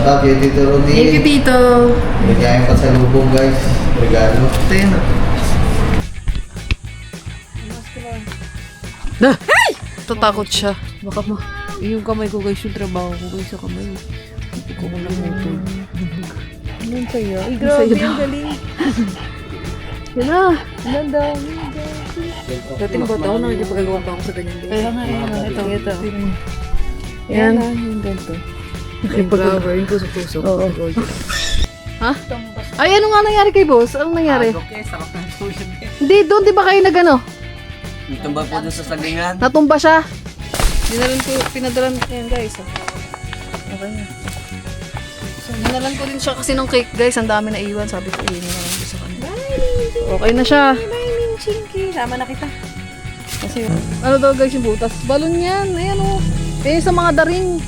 Shoutout kay Tito Rudy. Thank you, Tito. Bigyan pa sa lubong guys. Regalo. Ito yun. Ay! Tatakot siya. Baka ma... Yung kamay ko guys, yung trabaho ko guys sa kamay. Hindi ko ko namutol. Anong saya? Ay, grabe, ang galing. Yan na. Ang dami. Dati na ba ito? Hindi pagagawa pa ako sa ganyan. Kaya nga, ito. Yan. Yung ganito. Yung flower, yung tusok-tusok. Oo. Ha? Ay, ano nga nangyari kay boss? Anong nangyari? Okay, sarap ng sushi. Hindi, doon di ba kayo nagano? Tumba po doon sa sagingan. Natumba siya. Pinadalan ko yan guys. Okay na. So, dinalan ko din siya kasi ng cake guys. Ang dami na iwan. Sabi ko, iwan na lang sa kanila. Okay na siya. Bye, Chinky. Sama na kita. Kasi, ano daw guys yung butas? Balon yan. Ayan o. Eh, sa mga daring.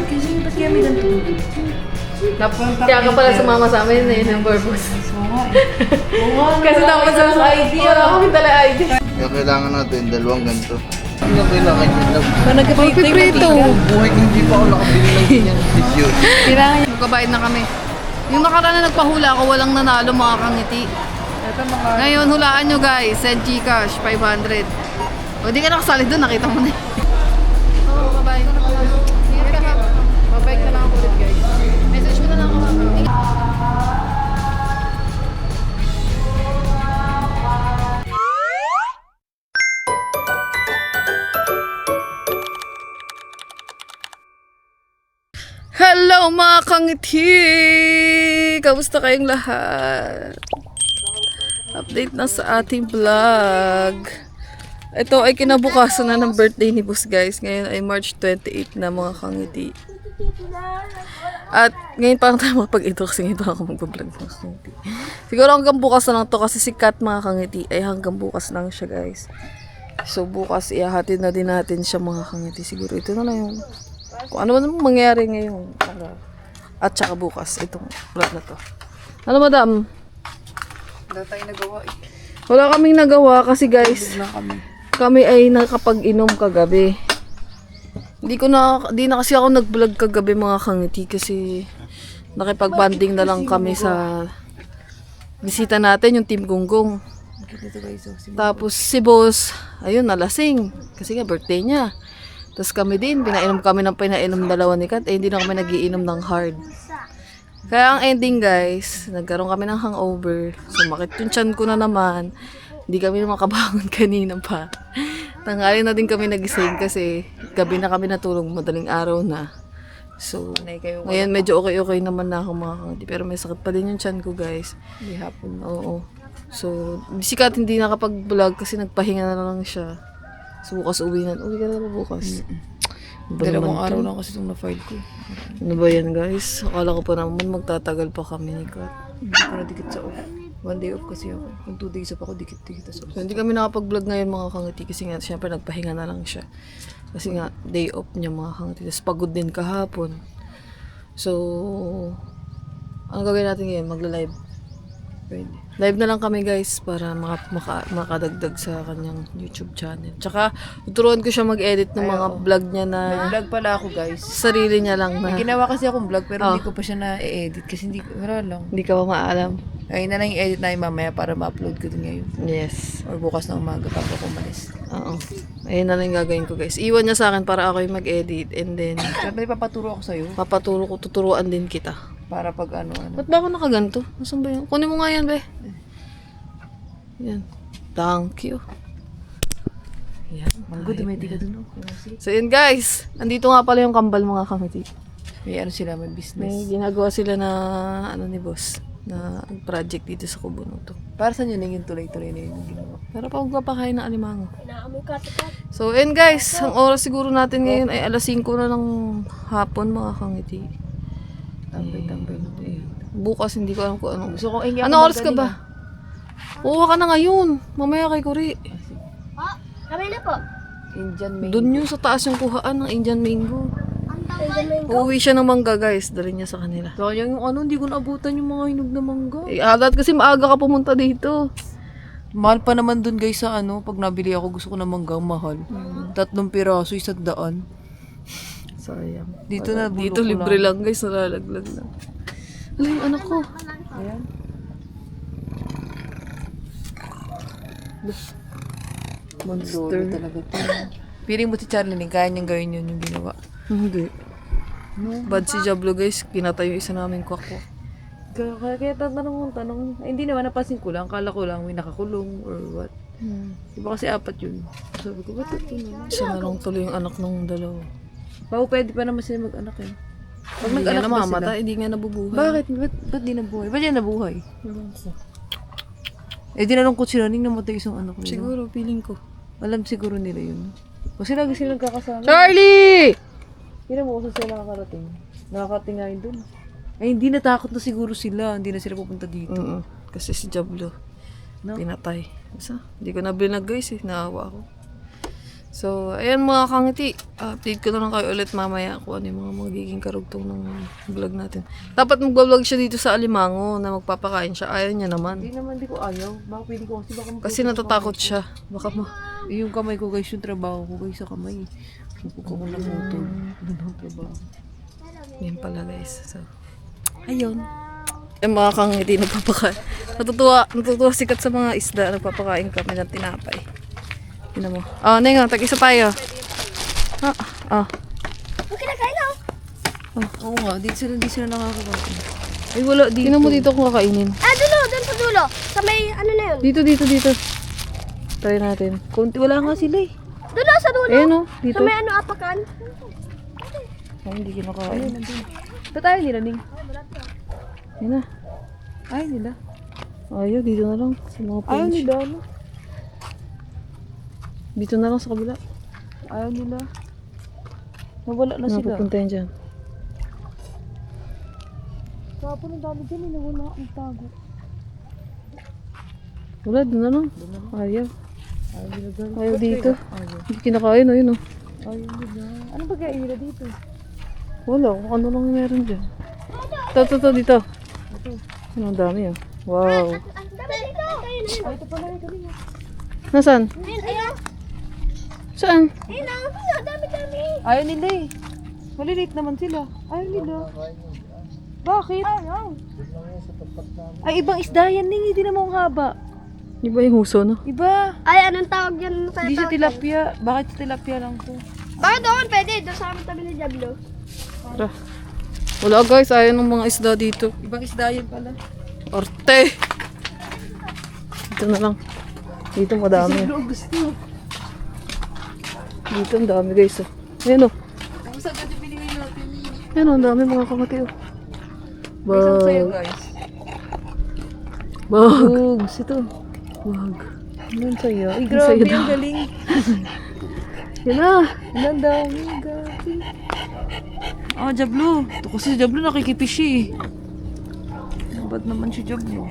Kasi ba't kaya may ganito? Kaya ka pala sumama sa amin na yun ang purpose. Kasi dapat sa ID. Wala kami tala ID. Kaya kailangan natin dalawang ganito. Ano kailangan yun lang? Magpiprito. Buhay ko hindi pa ako nakabili ng ganyan video. Kailangan yun. Magkabayad na kami. Yung nakaraan na nagpahula ako, walang nanalo mga kangiti. Ngayon, hulaan nyo guys. Send Gcash, 500. O, di ka nakasali doon. Nakita mo na. Oo, bye-bye. Ingat ka ha. Babike na lang ako ulit guys. Message mo na lang ako. Hello mga kangiti! Kamusta kayong lahat? Update na sa ating vlog. Ito ay kinabukasan na ng birthday ni Boss guys. Ngayon ay March 28 na mga kangiti. At ngayon parang tayo mapag-ito kasi ngayon ako mag-vlog mga kangiti. Siguro hanggang bukas na lang to kasi si Kat mga kangiti ay hanggang bukas lang siya guys. So bukas ihahatid na din natin siya mga kangiti. Siguro ito na lang yung kung ano man mangyari ngayon. At saka bukas itong vlog na to. Ano madam? Wala tayo nagawa eh. Wala kaming nagawa kasi guys. Wala kami. Kami ay nakapag-inom kagabi. Di na kasi ako nag-vlog kagabi mga kangiti kasi nakipag-banding na lang kami sa bisita natin, yung Team Gonggong. Dito guys, Tapos si boss, ayun, nalasing. Kasi nga birthday niya. Tapos kami din, pinainom kami ng pinainom dalawa ni Kat. Eh, hindi na kami nagiinom ng hard. Kaya ang ending guys, nagkaroon kami ng hangover. Sumakit yung tiyan ko na naman. Hindi kami makabangon kanina pa. Tanghali na din kami nagising kasi gabi na kami natulog, madaling araw na. So, ngayon medyo okay naman na ako mga kangiti. Pero may sakit pa din yung tiyan ko guys. Hindi hapon. Oo. So, si Kat hindi nakapag-vlog kasi nagpahinga na lang siya. So, bukas uwi na. Uwi ka na ba bukas? Dalawang araw lang kasi itong na-file ko. Ano ba yan guys? Akala ko pa naman magtatagal pa kami ni Kat. Hindi ko na dikit sa off. 1 day off kasi ako. Kung 2 days off ako, dikit-dikit sa off. So, hindi kami nakapag-vlog ngayon mga kangiti kasi nga syempre nagpahinga na lang siya. Kasi nga day off niya mga kangiti. Tapos pagod din kahapon. So, ano gagawin natin ngayon? Magla-live. Pwede. Live na lang kami guys para makadagdag sa kanyang YouTube channel. Tsaka, tuturuan ko siya mag-edit ng mga vlog niya na Nag-vlog pala ako guys. sarili niya lang na May ginawa kasi akong vlog pero hindi ko pa siya na-edit kasi wala lang. hindi ka pa maalam. Ayun na lang yung edit na yung mamaya para ma-upload ko din ngayon. Yes. Or bukas na umaga pa ako umalis. Oo. Ayun na lang yung gagawin ko guys. Iwan niya sa akin para ako yung mag-edit and then Pero may papaturo ako sa'yo tuturuan din kita. para pag ano. Ba't ba ako nakaganto? Nasaan ba yun? Kunin mo nga yan, be. Yan. Thank you. Yan. Manggo, dumedi ka dun. So yun guys. Andito nga pala yung kambal mga kangiti. May ano sila, may May business. ginagawa sila na ano ni boss na project dito sa Kubuno to. Para saan yun yung tuloy-tuloy na yun yung ginawa? Pero pag papakain ng alimango. So yun guys. Ang oras siguro natin ngayon ay alas 5 na ng hapon mga kangiti. Tambay-tambay na. Bukas hindi ko alam kung ano. Gusto kong ingyan. Ano oras ka ba? Uwa ka na ngayon. Mamaya kay Kuri. Kami na po. Indian mango. Doon yung sa taas yung kuhaan ng Indian mango. Uuwi siya ng mangga guys. Dali niya sa kanila. Sayang yung ano, hindi ko naabutan yung mga hinog na mangga. Eh, alat kasi maaga ka pumunta dito. Mahal pa naman dun guys sa ano, pag nabili ako gusto ko ng mangga, mahal. 3 piraso, 100. Sayang. Dito na, Dito bulok libre lang. lang guys, nalalaglag lang. Ala yung anak ko. Ayan. Monster. Lolo talaga to. Piling mo si Charlie, kaya niyang gawin yun yung ginawa. Hindi. Bad si Jablo guys, pinatay yung isa namin kwakwa. Kaya tanong. Ay, hindi naman, napansin ko lang. Kala ko lang may nakakulong or what. Diba kasi 4 yun. Sabi ko, ba't ito na? Isa na lang tuloy yung anak ng dalawa. Pao, pwede pa naman sila mag-anak eh. Pag Hindi nga nag-anak ba sila? namamatay, hindi nga nabubuhay. Bakit? Ba't di nabuhay? Ba't yan nabuhay? Eh, di nalungkot sila. Ning namatay isang anak nila. Siguro, feeling ko. Alam siguro nila yun. Kasi lagi sila nagkakasama. Charlie! Hindi mo kung saan sila nakakarating. Nakakarating nga yun dun. Ay, hindi natakot na siguro sila. Hindi na sila pupunta dito. Kasi si Jablo, No? pinatay. Basta, hindi ko na binag guys eh, naawa ako. So, ayan mga kangiti. Update ko na lang kayo ulit mamaya kung ano yung mga magiging karugtong ng vlog natin. Dapat mag-vlog siya dito sa Alimango na magpapakain siya. Ayaw niya naman. Hindi naman, di ko ayaw. Baka pwede ko Kasi natatakot siya. Baka Yung kamay ko guys, yung trabaho ko guys sa kamay. Pupuk ako ng motor. Doon ang trabaho. Yan pala guys. So, ayun. Yung mga kangiti nagpapakain. Natutuwa sikat sa mga isda. Nagpapakain kami ng tinapay. Yun mo. Oh, Nenga, tag-isa tayo. Okay na, kain na. Oo nga, di sila nakakakain. Ay, wala dito. Tingnan mo dito kung kakainin. Doon sa dulo. Sa may, ano na yun? Dito. Try natin. Konti, wala nga sila eh. Doon sa dulo. Ayan o, Sa dito. may ano, apakan. Ay, hindi kinakain. Ba't ayaw nila, Ning? Yan na. Ayaw nila. Ayaw, dito na lang. Sa mga Ayaw pinch. nila, ano? Dito na lang sa kabila. Ayaw nila. Nawala na sila. Napupunta yan dyan. Kapon ang dami dyan, nawala ang tago. Wala, doon na lang. Ayaw. Ayaw nila dyan. Ayaw dito. Ayaw. Hindi kinakain, ayun o. Ayaw nila. Ano ba kaya nila dito? Wala, kung ano lang meron dyan. Ito, dito. Ano, ang dami ah. Wow. Dami dito. Ay, ito pala yung kanina. Nasaan? Ayun. Saan? Ayun ang dami. Ayaw nila eh. Maliliit naman sila. Ayaw nila. Bakit? Ay, ibang isda yan, Ning. Hindi naman ang haba. Iba yung huso, no? Iba. Ay, anong tawag yan? Hindi siya tilapia. Bakit sa tilapia lang to? Baka doon, pwede. Doon sa amin tabi ni Diablo. Tara. Wala guys, ayaw ng mga isda dito. Ibang isda yan pala. Arte! Dito na lang. Dito madami. Dito ang dami guys. Oh. Ayan o. Ang sagad yung binigay natin. Ayan o, ang dami mga kamati o. Isang sa'yo, Bag. guys. Bag. Bugs, ito. Bag. Ano sa'yo? Ay, Ang grabe, sayo ang daw. galing. Yan na. Ang dami, gabi. Ah, Jablo. Ito kasi si Jablo nakikipish eh. Ba't naman si Jablo?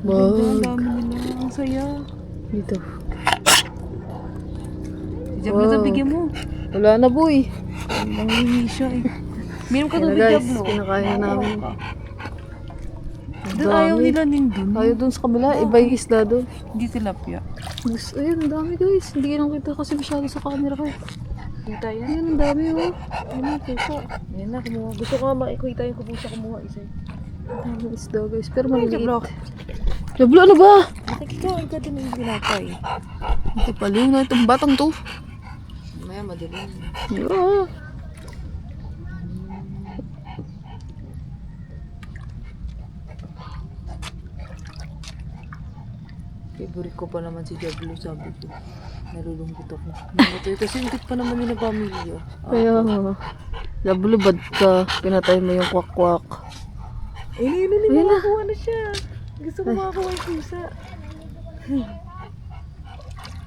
Ang Bag. dami nila. Ang saya. Dito. Si Jablo, Wow. bigyan mo. Wala na boy. Nangihingi siya eh. Meron ka Yan na tubig, guys, Jablo. kinakain na namin. Doon ayaw dami. nila nin dun. Ayaw dun sa kabila, iba yung isda dun. Hindi tilapia. Gusto, ayun, ang dami guys. Hindi ko kita kasi masyado sa camera ko. Kita yan. Ayun, ang dami oh. Ano yung pusa? Yan na, kumuha. Gusto ko nga makikita yung pusa kumuha isa. Ang dami isda guys, pero Ay, maliliit. Jablo. Jablo, ano ba? Nakikikain ka din yung ginapay. Hindi paliw na itong batang to. Maya madaling. Ah. Favorite ko pa naman si Jablo, sabi ko. Nalulungkot ako. Namatay kasi yung pa naman yung pamilya. Kaya nga. Jablo, bad ka. Pinatay mo yung kwak-kwak. Eh, Ayun na. nakakuha na siya. Gusto ko makakuha yung pusa.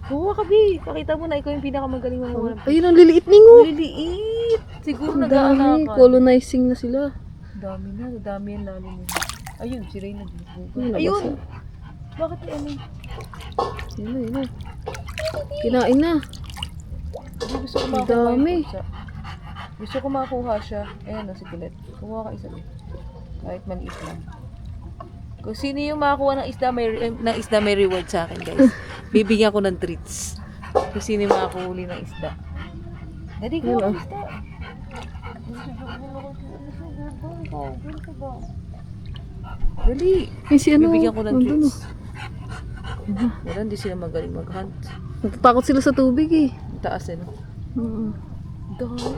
Kuha ka, Bi. Pakita mo na ikaw yung pinakamagaling mamuha. Ayun, ang liliit ningo. Maliliit. Siguro Ang dami, nag-aanakan. colonizing na sila. Dami na, dami yan lalo nila. Ayun, si Reyna. Ayun, Ayun! Bakit ano? Yun na. Kinain na. Hindi, gusto ko Ang makakuha yung dami. pusa. Gusto ko makuha siya. Ayan na, si Pilet. Kumuha ka isa din. Kahit maliit lang. Kung sino yung makakuha ng isda, may reward sa akin, guys. Bibigyan ko ng treats. Kung sino yung makakuhuli ng isda. Dali, kuha ng isda. Dali. Eh, si ano? Bibigyan ko ng nandun, treats. Wala, hindi sila magaling mag-hunt. Natatakot sila sa tubig eh. Ang taas eh, no? Dahil.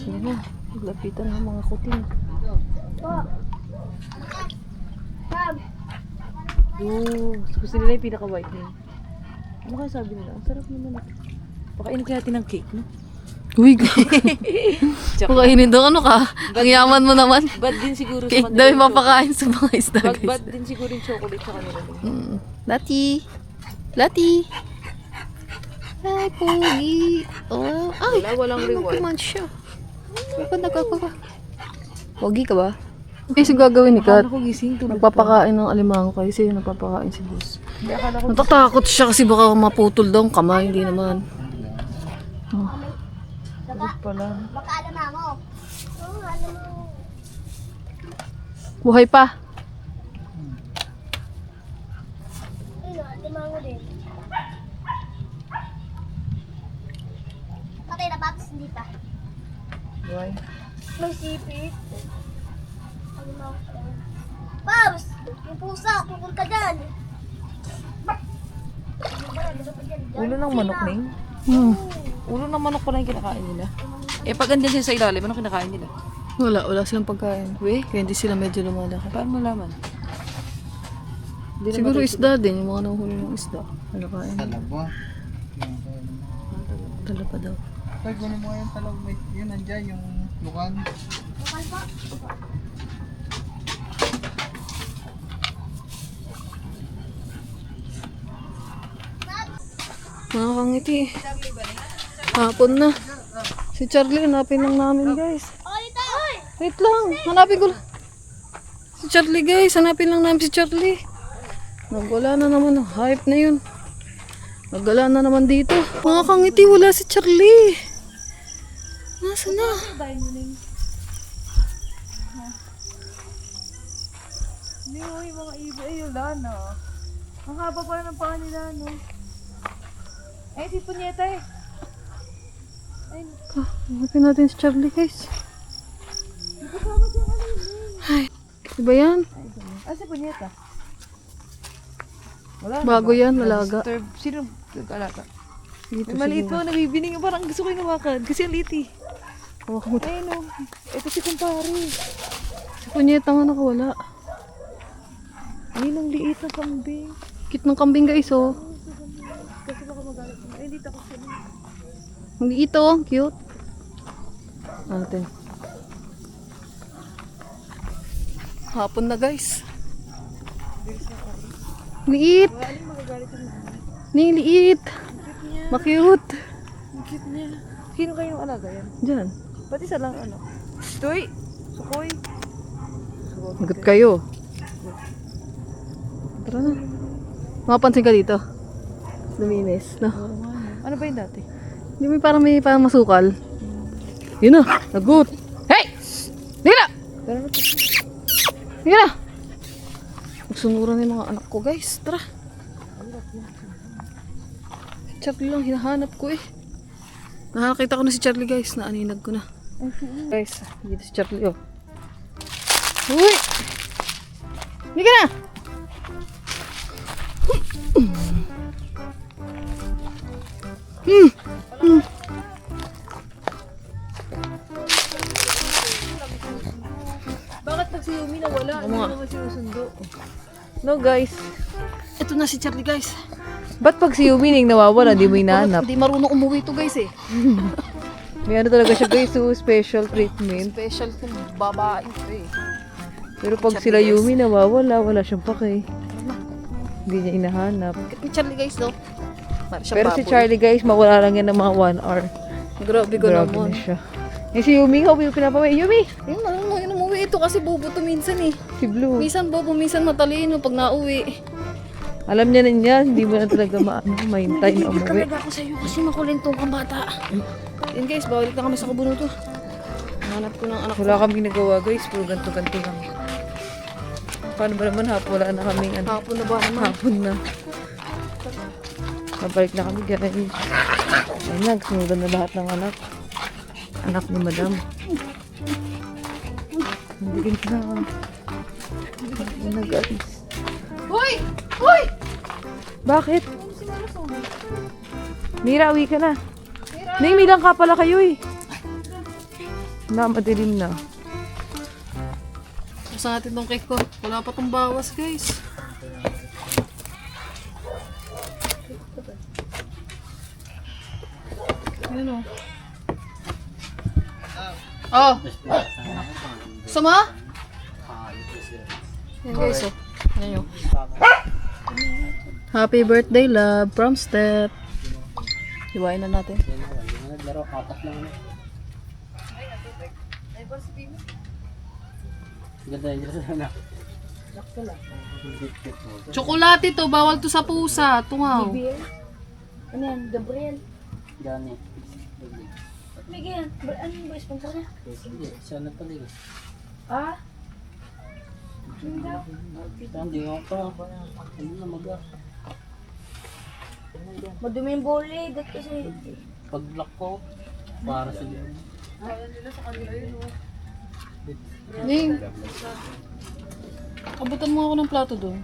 Yan na. Lapitan ng mga kuting. Pam, Oo. Gusto nila yung pinaka-whitening. Ano kaya sabi nila? Ang sarap naman ito. Pakainin kaya natin ng cake, no? Uy, pakainin daw ano ka? Ang yaman mo naman. Bad din siguro sa Cake kanila. daw yung yung papakain sa mga isda chocolate. guys. Bad din siguro yung chocolate sa kanila. Lati. Lati. Ay, pogi. Oh, ay. Walang reward. Naman siya. Nagkakaka. Pogi ka ba? Okay, so gagawin ni Kat. Akala ko gising tulog. Nagpapakain ng alimango kayo. Sa'yo nagpapakain si boss. Hindi, akala ko Natatakot siya kasi baka maputol daw ang kamay. Hindi naman. tulog pala. baka alam na mo. Oo, alam mo. Buhay pa. Ayun, limango din. Patay na patos, hindi pa. Why? May sipit. Alimango pa lang. Babs! Yung pusa, pupunta dyan. Ulo ng manok na yun. Ulo ng manok pala yung kinakain nila. Eh, pag andyan sila sa ilalim, ano kinakain nila? Wala silang pagkain. Kaya hindi sila medyo lumalaki. Paano malaman? Hindi Siguro naman- isda din, yung mga nanghuli ng isda. Ano kain? Talaba. Tala pa daw. Pag kunin mo yung talab, yun nandiyan, yung lukan. Mga kangiti. Hapon na. Si Charlie, hanapin lang namin guys. Oh, dito! Hoy! Wait lang, hanapin ko lang. Si Charlie guys, hanapin lang namin si Charlie. Nagwala na naman, hype na yun. Nagwala na naman dito. Mga kangiti, wala si Charlie. Nasaan na? Hindi mo yung mga iba ay wala na. Ang haba pa ng paa nila, no? Ay, si Punyeta eh. Hanapin natin si Charlie guys. Ay, diba yan? Ah, si Punyeta. Wala na Bago ba? yan, malaga. Disturb. Sino nag-alaga? Dito May maliit siguro. po, nabibining. Parang gusto ko yung hawakan. Kasi ang liit eh. Hawak mo. Ayun o. Ito si kumpare. Si Punyeta nga nakawala. Ayun ang liit na kambing. Cute ng kambing guys oh. Kasi baka magalit mo. Ay, dito ako sila. Ang liit oh, cute. Natin. Hapon na guys. Liit. Ning liit. Ma-cute. Ang cute niya. Sino kayong alaga yan? Diyan. Pati sa lang ano? Toy! Sukoy! Magot kayo. Tara na. Makapansin ka dito. Luminis, no? Ano ba yung dati? Hindi mo may parang masukal. Yun na, nagut. Hey! Hindi na! Tara na. Hindi na! Magsunuran yung mga anak ko guys. Tara. Si Charlie lang hinahanap ko eh. Nakakita ko na si Charlie guys. Naaninag ko na. Guys, dito si Charlie oh. Uy! Hindi ka na! Bakit pag si Yumi nawala? Ano nga? naman sinusundo? No guys. Ito na si Charlie guys. Ba't pag si Yumi nang nawawala, di mo hinahanap? Hindi marunong umuwi to guys eh. May ano talaga siya guys, so special treatment. Special kung babae to eh. Pero pag sila Yumi nawawala, wala siyang pake. Hindi niya hinahanap. Ni Charlie guys no. Pero si Charlie guys, mawala lang yan ng mga 1 hour. Grabe ko Grabe naman. na siya. Eh si Yumi, how yung pinapaway? Yumi! Yung marunong umuwi ito kasi bobo to minsan eh. Si Blue. Minsan bobo, minsan matalino pag nauwi. Alam niya na niya, hindi mo na talaga mahintay na umuwi. Talaga ako sa iyo kasi makulintong kang bata. Yan guys, bawalik na kami sa kabunuto. Hanap ko ng anak ko. Wala kaming nagawa guys, puro ganto-ganto lang. Paano ba naman hapon? Wala na kaming ano. Hapon na ba naman? Hapon na. Mabalik na kami guys. Ayun na, sunudan na lahat ng anak. Anak ni Madam. Nandigin ka na. Nag-alis. Hoy! Hoy! Bakit? Mira, uwi ka na. Ning, milang ka pala kayo eh. Na, madilim na. Basta natin tong cake ko. Wala pa tong bawas, guys. Ayan o. Oh! Sama? Ayan guys, oh. Ayan yun. Happy birthday, love, from Step. Hiwain na natin. Naglaro, 4 lang. Ganda yun sana. Tsokolate to, bawal to sa pusa. Tungaw. Ano yan? Gabriel. Gani. Miguel, ano ba sponsor niya? Hindi, sana pala yun. Ah? Hindi nga pa. Ano na mag Madumi yung boli. Dat kasi. pag-block ko, para sa Ning. Abutan mo ako ng plato doon.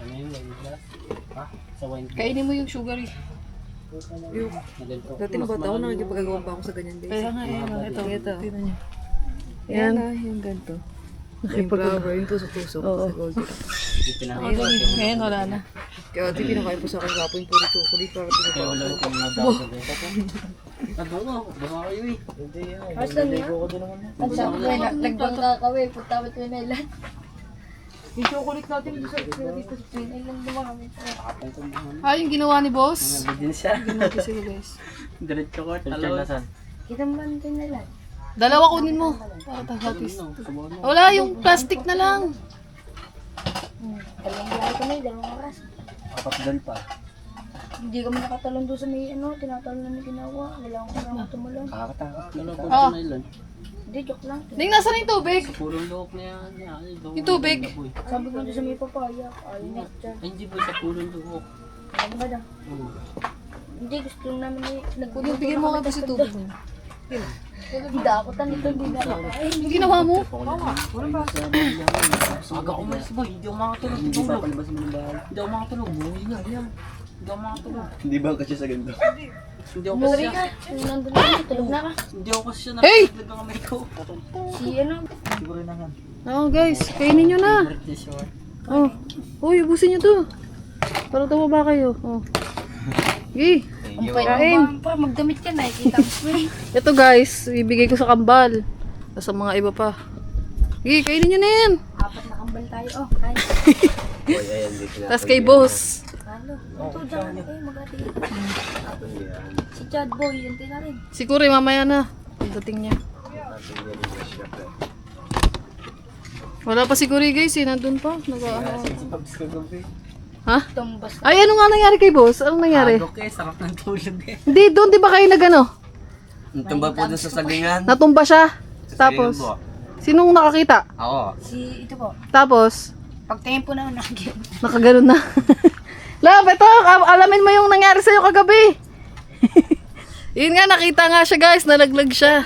Ano yun, wine glass? Ha? Sa wine glass? Kainin mo yung sugary. Naganto. Dati na bata ako, nakikipagagawa pa ako sa ganyan guys. Kaya nga, ito. Tingnan niyo. Yan na, yung ganito. Yung flower, yung tusok-tusok sa gold. Hindi pinakain. Ngayon, wala na. Kaya ati pinakain po sa akin kapo yung puro chocolate para Kaya pinakain. wala ko yung nadasan din. Ano nga, baka kayo eh. How's lang niya? Ang sabi ko na, nagbang kakawin. Punta mo ito na ilan. Yung chocolate natin dito sa Dito sa train, ilan dumami. Ah, yung ginawa ni boss? Ano din siya? Ginawa sige guys. Diretso ko, talaw. Kita mo ba ito na ilan? Dalawa kunin mo. Para tagatis. Wala, yung plastic na lang. Dalawang biyahe kami, 2 oras. Kapagdal pa. Hindi kami nakatalon doon sa may tinatalon na ginawa. Wala akong kailangan tumalon. Kakatakot na lang po Ah. na ilan. Hindi, joke lang. Ning, nasaan yung tubig? Purong loob na yan. Yung tubig? Sabi ko doon sa may papaya. Ayaw na dyan. Ay, hindi po sa purong loob. Ano ba daw? Hindi, gusto lang namin Kunin, bigyan mo nga kasi tubig niya. Hindi ako tanito, hindi na ako. Ay, Yung ginawa mo? Aga ko mas boy, hindi ako makatulog. Hindi pa palabas mo ng bahay. Hindi ako makatulog. Buhay nga yan. Hindi ako makatulog. Hindi ba kasi sa ganito? Hindi ako Muri kasi. ka. Kung nandun na, tulog na ka. Hindi ako kasi siya Hey! nakatulog ang kamay ko. Si ano? Oo guys, kainin nyo na. Birthday shower. Oh. Uy, ubusin nyo to. Para tumaba kayo. Oh. Gi. Ang pwede mo ba? Magdamit ka, nakikita mo eh. Ito guys, ibigay ko sa kambal. Tapos sa mga iba pa. Gi, kainin nyo na yan. 4 na kambal tayo. Oh, kaya. Tapos kay boss. Halo. Ito dyan. Mag-ati. Si Chad Boy, yun din na rin. Si Kuri, mamaya na. Pagdating niya. Wala pa si Kuri guys, eh. Nandun pa. Ha? Tumbas. Ay, ano nga nangyari kay boss? Anong nangyari? Agok eh, sarap ng tulog eh. Hindi, doon di ba kayo nagano? Tumba po dun sa sagingan. Natumba siya. Tapos, sinong nakakita? Ako. Si ito po. Tapos, Pagtingin po na naging. nakaganon na. Love, ito, alamin mo yung nangyari sa'yo kagabi. Yun nga, nakita nga siya guys, nalaglag siya.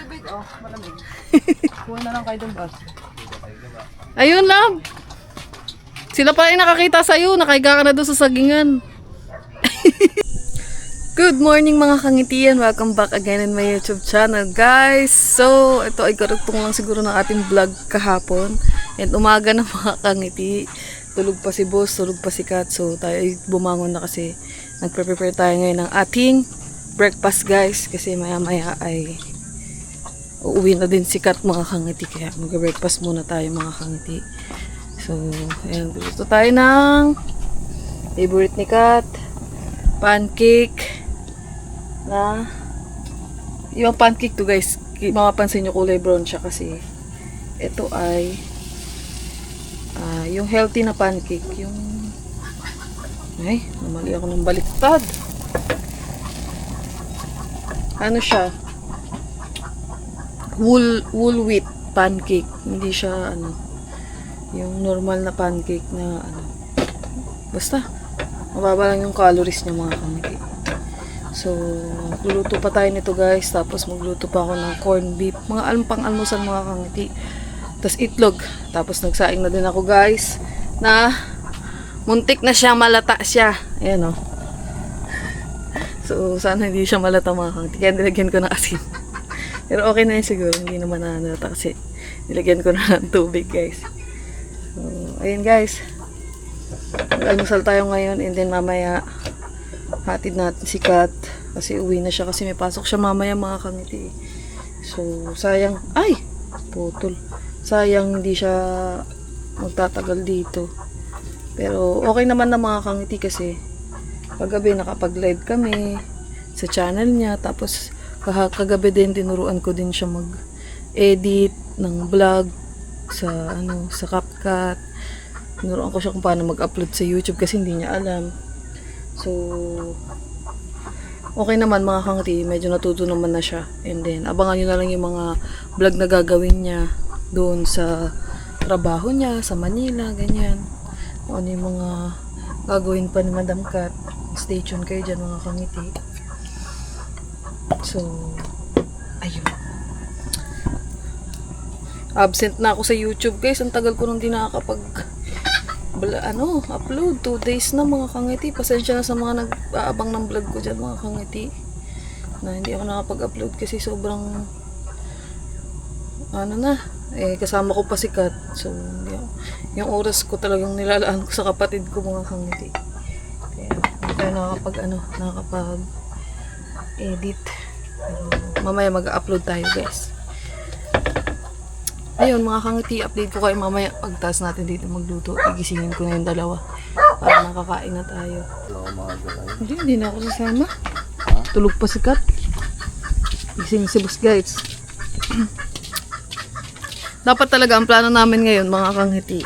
Kuha na lang kayo doon boss. Ayun, love. Sila pa rin nakakita sa'yo, nakahiga ka na doon sa sagingan. Good morning mga kangitian, welcome back again in my YouTube channel guys. So, ito ay karugtong lang siguro ng ating vlog kahapon. And umaga na mga kangiti. Tulog pa si boss, tulog pa si Kat. So, tayo ay bumangon na kasi nagpre-prepare tayo ngayon ng ating breakfast guys. Kasi maya maya ay uuwi na din si Kat mga kangiti. Kaya mag-breakfast muna tayo mga kangiti. So, ayan, gusto tayo ng favorite ni Kat, pancake na yung pancake to guys, mapapansin nyo kulay brown siya kasi ito ay yung healthy na pancake, yung ay, namali ako ng baliktad. Ano siya? Whole wheat pancake, hindi siya ano yung normal na pancake na ano. Basta, mababa lang yung calories niya mga kamiti. So, luluto pa tayo nito guys. Tapos magluto pa ako ng corned beef. Mga pang-almusal mga kangiti. Tapos itlog. Tapos nagsaing na din ako guys. Na muntik na siya, malata siya. Ayan o. So, sana hindi siya malata mga kangiti. Kaya nilagyan ko ng asin. Pero okay na yun siguro. Hindi naman nalata kasi nilagyan ko na ng tubig guys. So, ayan guys. Mag-almusal tayo ngayon and then mamaya hatid natin si Kat kasi uwi na siya kasi may pasok siya mamaya mga kangiti. So sayang, ay putol, sayang hindi siya magtatagal dito, pero okay naman na mga kangiti kasi paggabi nakapag live kami sa channel niya. Tapos kagabi din tinuruan ko din siya mag edit ng vlog sa sa CapCut. Tinuruan ko siya kung paano mag-upload sa YouTube kasi hindi niya alam. So, okay naman mga kangti. Medyo natuto naman na siya. And then, abangan nyo na lang yung mga vlog na gagawin niya doon sa trabaho niya, sa Manila, ganyan. Kung ano yung mga gagawin pa ni Madam Kat. Stay tuned kayo dyan mga kangiti. So, ayun. Absent na ako sa YouTube guys. Ang tagal ko nung di nakakapag upload. 2 days na mga kangiti. Pasensya na sa mga nag-aabang ng vlog ko dyan mga kangiti. Na hindi ako nakapag-upload kasi sobrang kasama ko pa si Kat. So, yung oras ko talagang nilalaan ko sa kapatid ko mga kangiti. Kaya hindi tayo nakakapag-edit. Mamaya mag-upload tayo guys. Ayun mga kangiti, update ko kayo mamaya pagtas natin dito magluto. Igisingin ko na yung dalawa para makakain na tayo. Hindi na ako sasama. Tulog pa si Kat. Gising si boss guys. Dapat talaga ang plano namin ngayon mga kangiti.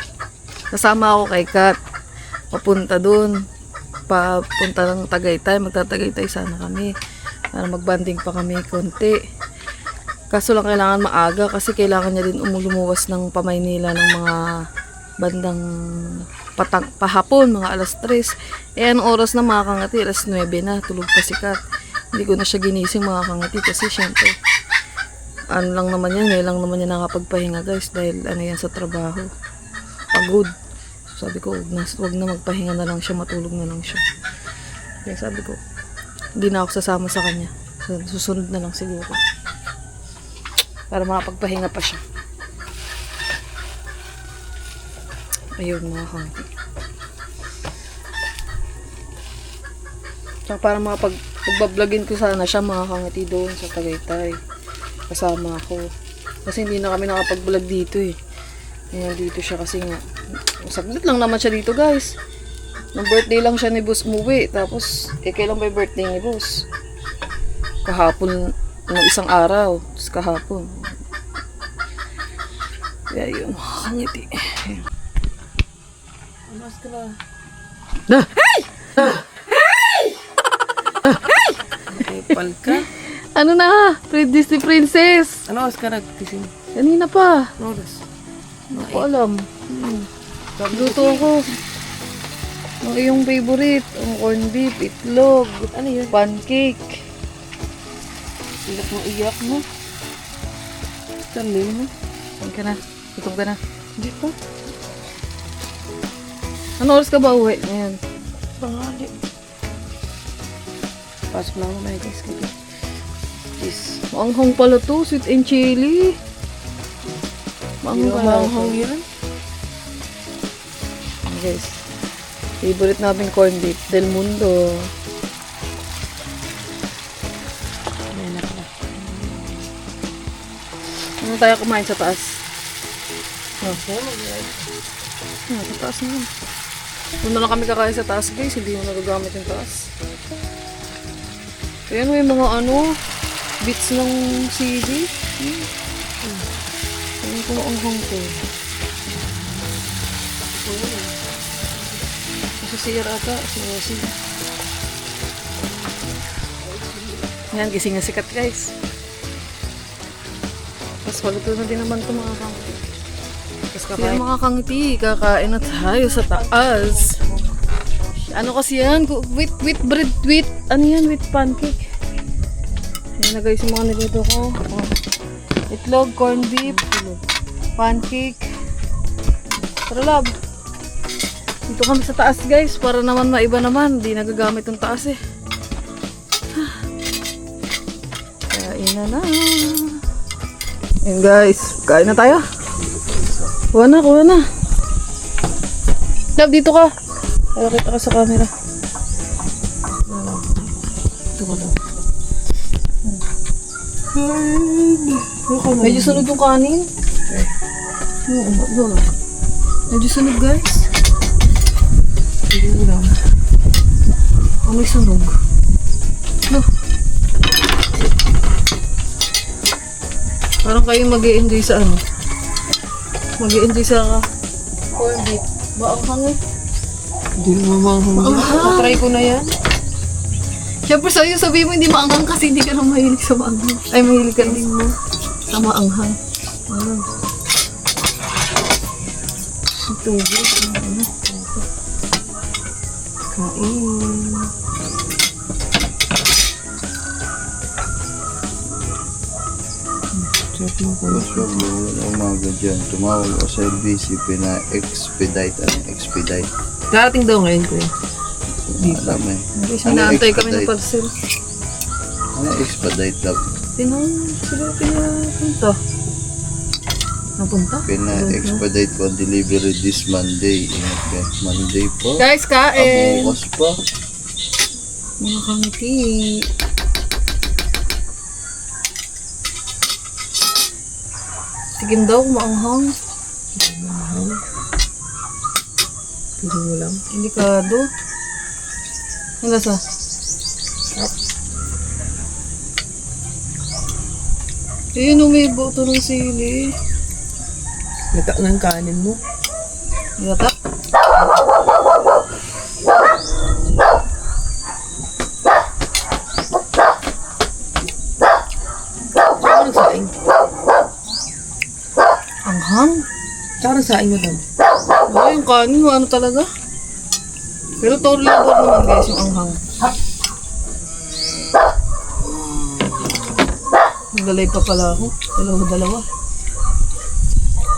Kasama ako kay Kat. Papunta dun. Papunta ng Tagaytay. Magtatagaytay sana kami. Para magbanding pa kami konti. Kaso lang kailangan maaga kasi kailangan niya din lumuwas ng Pamaynila ng mga bandang pahapon, mga alas 3. Eh, anong oras na mga kangati? Alas 9 na, tulog pa si Kat. Hindi ko na siya ginising mga kangati kasi syempre, ngayon lang naman niya nakapagpahinga guys dahil yan sa trabaho. Pagod. So, sabi ko, wag na magpahinga na lang siya, matulog na lang siya. Kaya sabi ko, hindi na ako sasama sa kanya. So, susunod na lang siguro. Para makapagpahinga pa siya. Ayun mga kangti. Tsaka para makapag-vlogin ko sana siya mga kangti doon sa Tagaytay. Kasama ako. Kasi hindi na kami nakapag-vlog dito eh. Ngayon dito siya kasi nga. Saglit lang naman siya dito guys. Nung birthday lang siya ni Boss umuwi. Tapos, kailan ba yung birthday ni Boss? Kahapon ng isang araw. Tapos kahapon. Kaya yun, makakangiti. Amas ka na. Hey! Hey! Hey! Pal ka? Ano na? Disney Princess. Ano oras ka nagkising? Kanina pa. Ano oras? Hindi ko alam. Luto ako. Ang iyong favorite. Ang corned beef, itlog. Ano yun? Pancake. Iyak mo. Salim mo. Saan ka na? Gutom ka na? Hindi pa. Ano oras ka ba uwi? Ngayon. Pangali. Pasok na ako na guys. Yes. Maanghang pala to. Sweet and chili. Maanghang pala to. yan. Guys. Favorite namin corned beef. Del Mundo. Ano tayo kumain sa taas? Sa taas na yun. Doon na lang kami kakain sa taas guys. Hindi mo nagagamit yung taas. Ayan may mga bits ng CD. Ayan ko maanghang to. Sa CR ata. Si Yan, gising na sikat guys. Tapos paluto na din naman ito mga kangti. Tapos kakain. Mga kangti, kakain na tayo sa taas. Ano kasi yan? Wheat bread, wheat. Ano yan? Wheat pancake. Ayan na guys yung mga niluto ko. Oh. Itlog, corned beef, pancake. Tara love. Dito kami sa taas guys. Para naman maiba naman. Hindi nagagamit yung taas eh. Kain na na. Ayan guys. Kain na tayo. Kuha na, kuha na. Love, dito ka. Para kita ka sa camera. Dito ka lang. Medyo sunog yung kanin. Oo. Medyo sunog guys. Medyo lang. Oh, may sunog. No. Parang kayo mag-i-enjoy sa ano. Mag-i-enjoy sa corned beef. Maanghang eh. Hindi mo maanghang. Try ko na yan. Siyempre sa'yo, sabihin mo hindi maanghang kasi hindi ka nang mahilig sa maanghang. Ay, mahilig ka rin sa maanghang. Ano? Ito, guys. Ano? Kain. Tapos wag mo umaga dyan. Tumawag ako sa LBC, pina-expedite. Anong expedite? Darating daw ngayon ko. Alam eh. Guys, inaantay kami ng parcel. Ano expedite lang? Sila pinapunta. Napunta? Pina-expedite ko ang delivery this Monday. Ingat ka. Monday po. Guys, kain! Bukas pa. Mga kangiti. Tigim daw, maanghang. Pili mo lang. Delikado. Ang lasa? Ayun, umibo ito ng sili. Natak ng kanin mo. Yata? Tsaka nagsaing. Anghang? Tsaka nagsaing mo daw. Wala yung kanin, ano talaga? Pero tolerable naman guys yung anghang. Naglalay pa pala ako. Dalawa.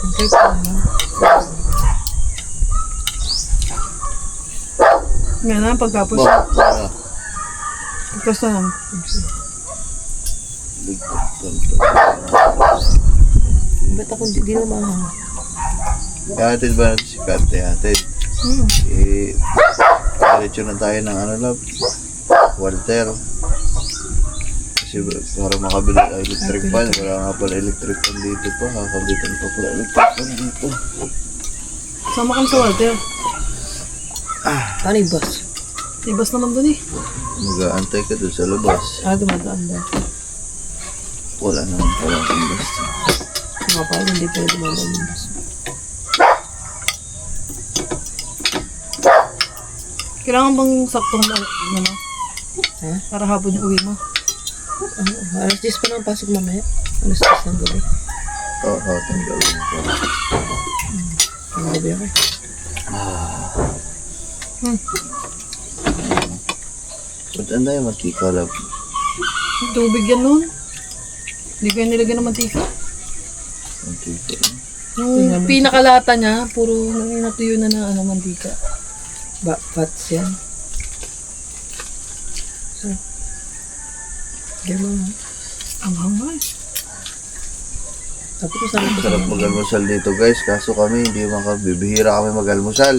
Okay pa lang. Nga na, pagkapos. Ano? Pagkapos na lang. Ba't ako di na mahang? Hatid ba natin si Kante? Hatid. Diretso na tayo ng ano lang. Walter. Kasi para makabili ng electric fan. Wala nga pala electric fan dito pa. Kakabitan pa pala electric fan dito. Sama kami sa Walter. Paano yung bus? Ibas naman dun eh. Mag-aantay ka doon sa labas. Dumadaan ba? Wala naman pala ang basta. Mga pa, hindi pwede dumadaan yung bus. Kailangan bang saktong na, ano? Ha? Para hapon yung uwi mo. Alas 10 pa lang pasok mamaya. Alas 10 ng gabi. Oo, tanggalin ko. Ang gabi ako. Ba't ang dahil mantika lang? Tubig yan nun. Hindi ko yan nilagyan ng mantika. Mantika. Yung pinakalata niya, puro natuyo na ng ano, mantika. Fats yan. So. Gano'n. Ang hangal. Tapos ko sabi ko sa Sarap mag-almusal dito guys, kaso kami hindi makabibihira kami mag-almusal.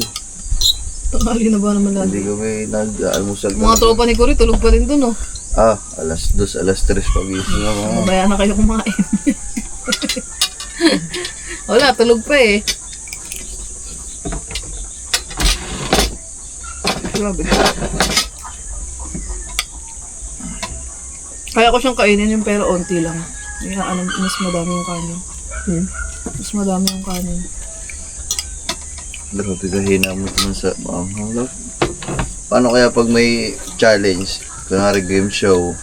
Tanghali na ba naman Hindi lagi? kami nag-almusal. Mga tropa ni Cory, tulog pa rin dun, oh. Alas 2, alas 3 pagising na mga. Mabaya na kayo kumain. Wala, tulog pa eh. Grabe. Kaya ko siyang kainin yung pero onti lang. Kaya ano, mas madami yung kanin. Mas madami yung kanin. Grabe ka, hina mo naman sa maanghang. Paano kaya pag may challenge, kunwari game show,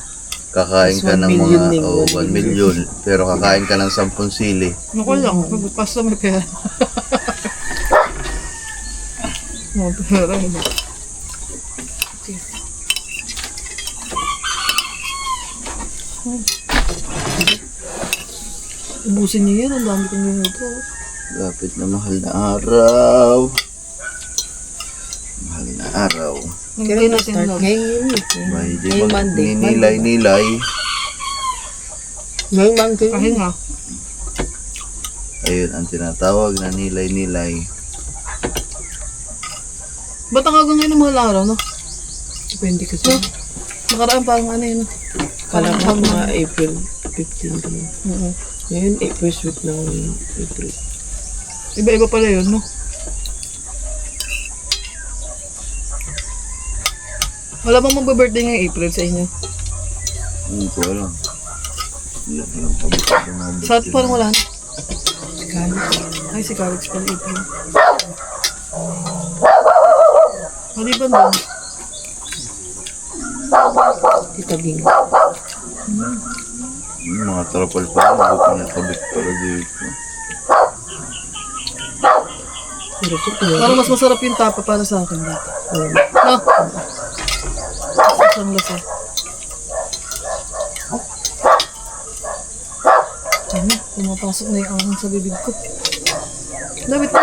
kakain ka ng mga 1 million, pero kakain ka ng 10 sili. Naku lang, magpasta may pera. Mga pera yun. Ubusin niyo yan. Ang dami kong minuto. Lapit na mahal na araw. Mahal na araw. Hintay natin Start love. ngayon yun eh. May di Ngayong ba Monday. ninilay-nilay. Ngayong Monday. Kahit nga. Ayun ang tinatawag na nilay-nilay. Ba't ang hanggang ngayon ang mahal na araw, no? Depende kasi. Nakaraan parang ano yun. Kala ko mga April 15 ganun. Oo. Ngayon, first week ng April. Iba-iba pala yun, no? Wala bang magbe-birthday ngayong April sa inyo? Hindi ko alam. Hindi ko alam kung ano Sa atin parang wala na. Kala. Ay, si Carix pala April. Maliban doon. Tita Bing. Yung mga trapal pa, hindi ko nakabit para dito. Pero ito po. Parang mas masarap yung tapa para sa akin dito. No? Isang lasa. Ano? Pumapasok na yung anghang sa bibig ko. Dapat ko.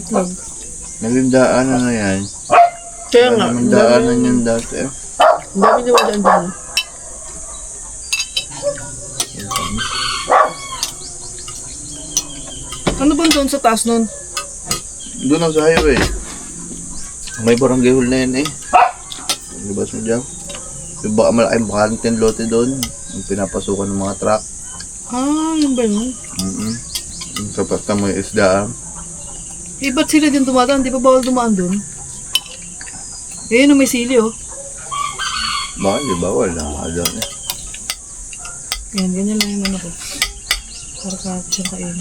Itlog. Naging daanan na yan. Kaya Wala nga. namang daanan yan dati. Ang dami naman dyan. Ano ba doon sa taas nun? Doon lang sa highway. May barangay hall na yan eh. Libas mo dyan. Yung baka malaking bakanting lote doon. Yung pinapasukan ng mga truck. Ah, yun ba yun? Yung sapat na may isdaan. Eh, ba't sila din dumadaan? Di ba bawal dumaan doon? Eh, yun may sili, oh. Baka di bawal na doon eh. Yan, ganyan lang yung ano ko. Para ka siyang kainin.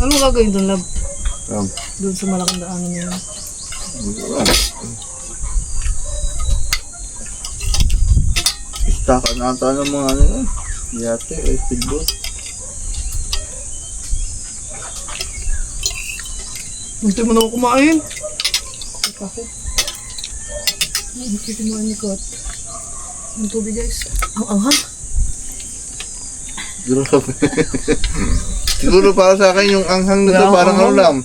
Ano mo gagawin doon, love? Doon sa malaking daanan na yun. Istaka na ata ng mga ano yun. Yate eh, speedboat. Hindi mo na ako kumain. Bakit? Hindi ko kumain ni Kot. Ang tubig, guys. Ang anghang. Grabe. Siguro para sa akin yung anghang nito parang ano lang.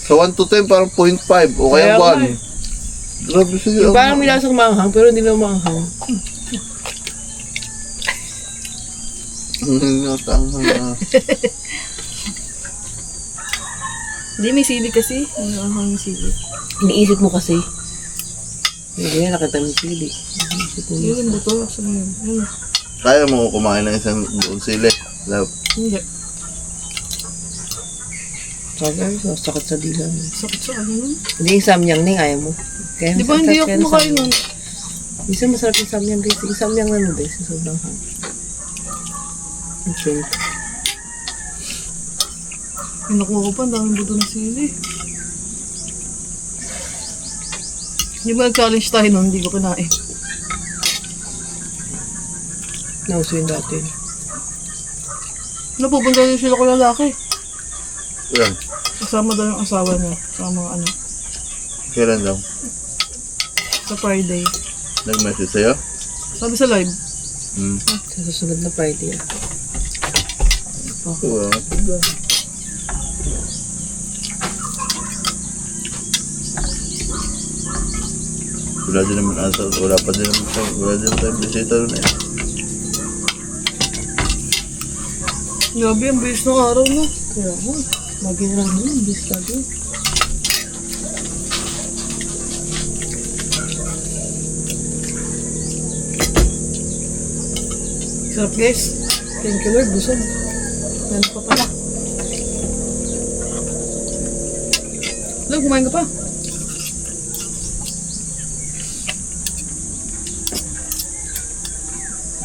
Sa 1 to 10 parang 0.5 o kaya Kaya nga 1. Grabe sige. Yung parang may lasang maanghang, pero hindi na maanghang. Anghang na. Hindi, may sili kasi. May anghang yung sili. Iniisip mo kasi. Hindi na nakita mo sili. Iniisip mo. Yun, buto. Saan yun? Yun. Kaya mo kumain ng isang buong sili. Love. Hindi. Sabi, sakit sa dila mo. Sakit sa ano nun. Hindi yung samyang ning ayaw mo. Kaya Di ba hindi ako kumakain nun? Minsan masarap yung samyang guys. Yung samyang na nun guys. Sobrang hang. Okay. Pinakuha ko pa, ang daming buto ng sili. Di ba nag-challenge tayo nun? Hindi ko kinain. Nauso yun dati. Napupunta din sila ko lalaki. Yan. Kasama daw yung asawa niya. Sa mga ano. Kailan daw? Sa Friday. Nag-message sa'yo? Sabi sa live. Sa susunod na Friday. Ako ah. Wala din naman asa. Wala pa din naman tayo. Wala din naman tayo visitor na eh. Grabe, ang bilis ng araw no. Kaya mo. Lagi na lang yun. Bis lagi. Sarap guys. Thank you Lord, busog. Yan pa pala. Lord, kumain ka pa.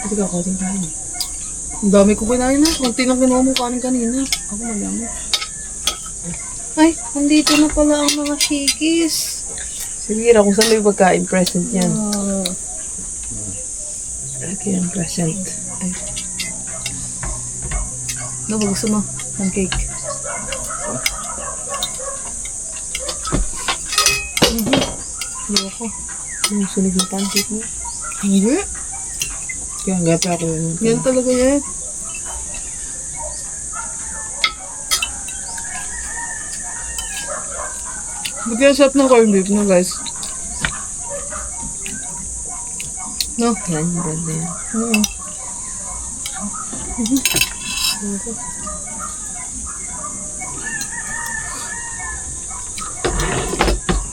Hindi ka ako din kain. Ang dami ko kinain na. Kunti lang kinuha mo kanin kanina. Ako madami. Ay, nandito na pala ang mga shikis. Sige na kung saan may pagkain present yan. Ah, Lagi yan present. ano ba gusto mo? Ng cake. Loko. Yung sunog na pancake mo. Hindi. Kaya nga pa ako yung... Yan talaga yan. Bigyan sarap ng corned beef, no guys? No? Yan, yung brand na yan. Oo.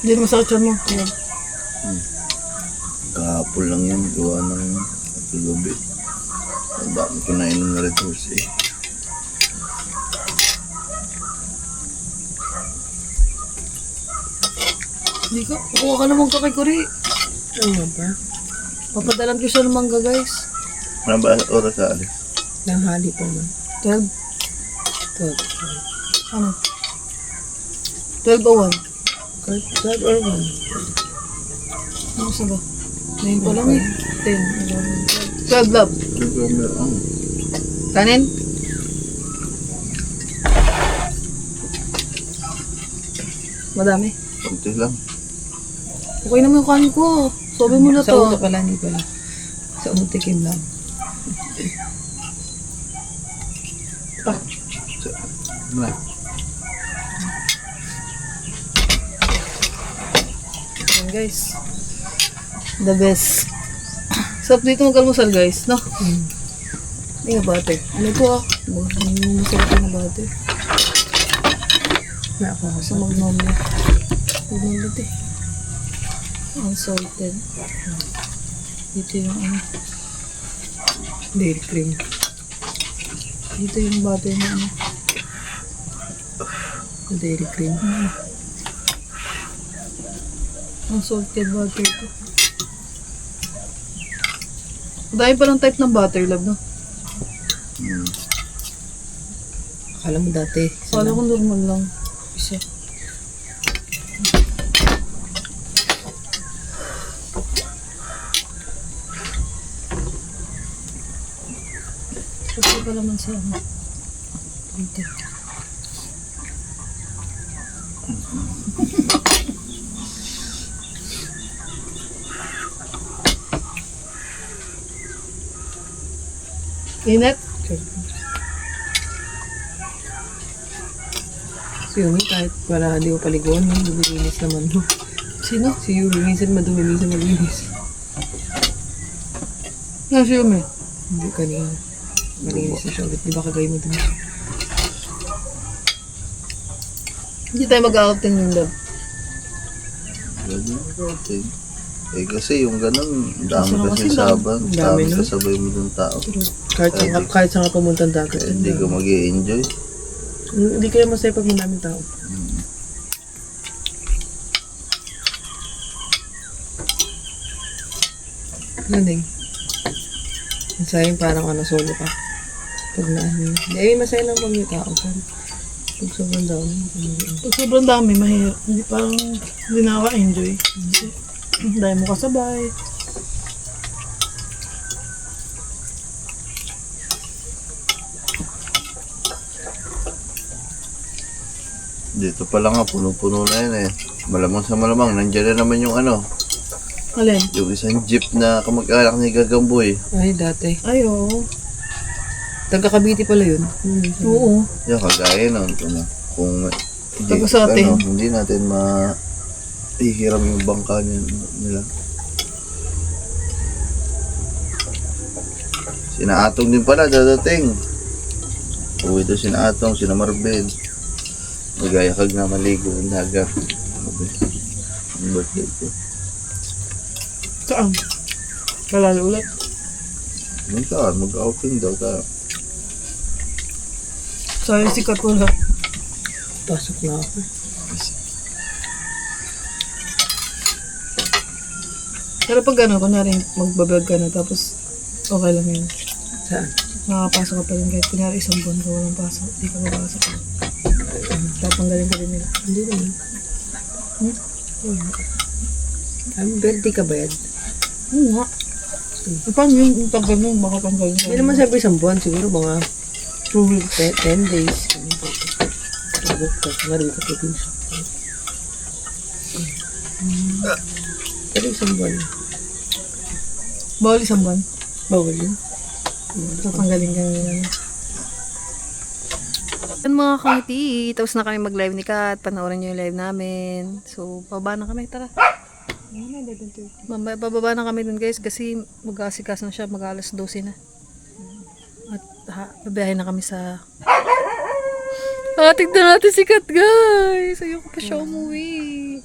Hindi na masakit siya mo. Yan. Kahapon lang yan, gawa ng gabi. Ang dami ko na inom na Red Horse eh. Hindi ka. Kukuha ka naman ka kay Kuri. Ano nga ba? Papadalan ko siya ng mangga, guys. Ano ba oras sa alis? Nanghali pa man. 12. 12. Ano? 12 o 1? Kahit 12 or 1. Ano sa ba? 9 pa lang eh. 10, 11, 12. 12 love. Kanin? Madami. Kunti lang. Okay naman yung kanin ko. Sobe mo na Sa ulo to. pala, hindi pala. Sa ulo tikim lang. Ano? Ayan guys. The best. Sarap dito mag-almusal guys, no? Hindi nga butter. Ano po ah? Masarap yung butter. May ako ako. Sa magnolia. Magnolia ito eh. Unsalted. Dito yung ano. Dairy cream. Dito yung butter na ano. Dairy cream. Unsalted butter ito. Dahil palang type ng butter, love, no? Akala mo dati. Kala ko normal lang. Isa. Kasi pa naman sa ano. Dito. Init? Si Yumi, kahit para hindi mo paliguan, lumilinis naman mo. Sino? Si Yumi, minsan madumi, minsan malinis. Yan si Yumi. Hindi kanina. Malinis na siya ulit. Di ba kagay mo dun? Hindi tayo mag-outing yung love. Ganyan ako, okay. Eh kasi yung ganun, dami Masarap kasi kasi saban, dami dami nun. kasabay mo ng tao. Kahit saan ka pumunta ng dagat. Hindi ka mag-i-enjoy. Hindi kaya masaya pag maraming tao. Galing. Masaya yung parang ano, solo ka. Pag naanin. Hindi, masaya lang pag may tao. Pero pag sobrang dami, Pag sobrang dami, mahirap. Hindi parang hindi nakaka-enjoy. Kasi dahil mo kasabay. Dito pa lang nga, puno-puno na yan eh. Malamang sa malamang, nandiyan na naman yung ano, Alin? yung isang jeep na kamag-anak ni Gagamboy. ay, dati. Ay, oo. Taga Cavite pala yun. Oo. Yung kagaya nun, kung Taga sa atin. hindi natin hihiram yung bangka nila. Sina Atong din pala dadating. Uwi doon sina Atong, sina Marben. Magayakag na maligo ng dagat. Sabi, ang birthday ko. Saan? Kalalo ulit. Minsan, mag-outing daw tayo. Sayang si Katula. Pasok na ako. Pero pag ano, kunwari magbablog ka na, tapos okay lang yun. Saan? Makakapasok ka pa rin kahit kunwari isang buwan ka walang pasok. Hindi ka mapasok. Tatanggalin ka rin nila. Hindi naman. Birthday ka ba yan? Oo nga. Paano yung tanggal mo? Baka tanggalin ka. Hindi naman sabi isang buwan. Siguro mga 2 weeks. 10 days. Sabot ka. Ngayon ka probinsya. isang buwan. Bawal isang buwan? Bawal yun. Tatanggalin ka nila. Yan mga kangiti, tapos na kami mag-live ni Kat. Panoorin niyo yung live namin. So, bababa na kami. Tara. Bababa na kami dun guys kasi mag-aasikas na siya. Mag-alas 12 na. At babiyahin na kami sa... tignan natin si Kat guys. Ayoko pa siya umuwi.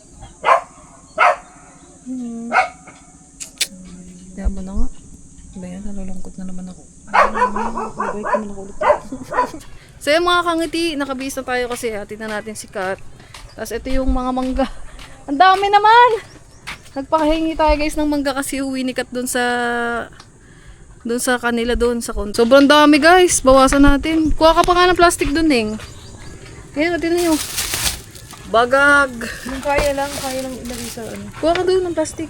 Kaya mo na nga. Bayan, nalulungkot na naman ako. Mabait naman ako ulit. So yung mga kangiti, nakabihis na tayo kasi hatid na natin si Kat. Tapos ito yung mga mangga. Ang dami naman! Nagpakahingi tayo guys ng mangga kasi uwi ni Kat dun sa kanila dun sa kon. Sobrang dami guys, bawasan natin. Kuha ka pa nga ng plastic dun eh. Ayan, natin nyo. Bagag. Kung kaya lang ilagay sa ano. Kuha ka dun ng plastic.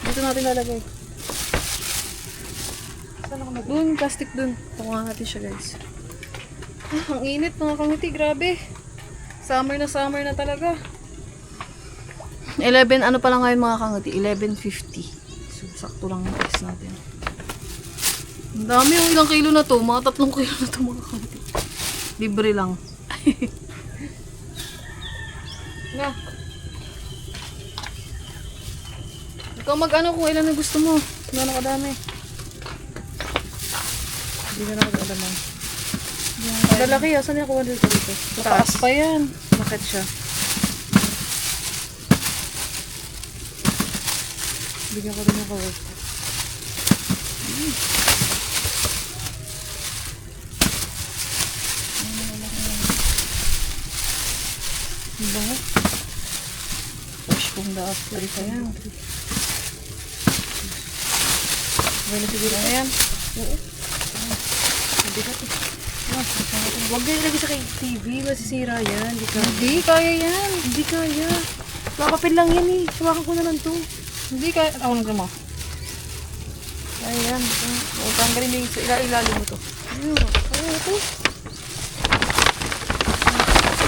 Dito natin lalagay. Doon, plastic dun. Pakuha natin siya guys. Ang init mga kangiti, grabe. Summer na talaga. 11, ano pa lang ngayon mga kangiti? 11:50. So, sakto lang yung price natin. Ang dami yung ilang kilo na to. Mga 3 kilo na to mga kangiti. Libre lang. Nga. Ikaw mag-ano kung ilan na gusto mo. Gano'n kadami. Hindi na nakag-alaman. Malaki, saan niya kuha dito? Taas pa yan. Bakit siya? Bigyan ko rin yung kawag. Bango. Push kong daas. Pwede pa yan. Pwede na siguro na yan. Oo. Hindi ka ito. Huwag kayo lagi sa TV, masisira yan. Hindi, kaya yan. Hindi kaya. Makapil lang yan eh. Sumakan ko na lang to. Hindi kaya. Ako nang mo. Kaya yan. Tanggalin mo yung ilalim mo to. Ano ito?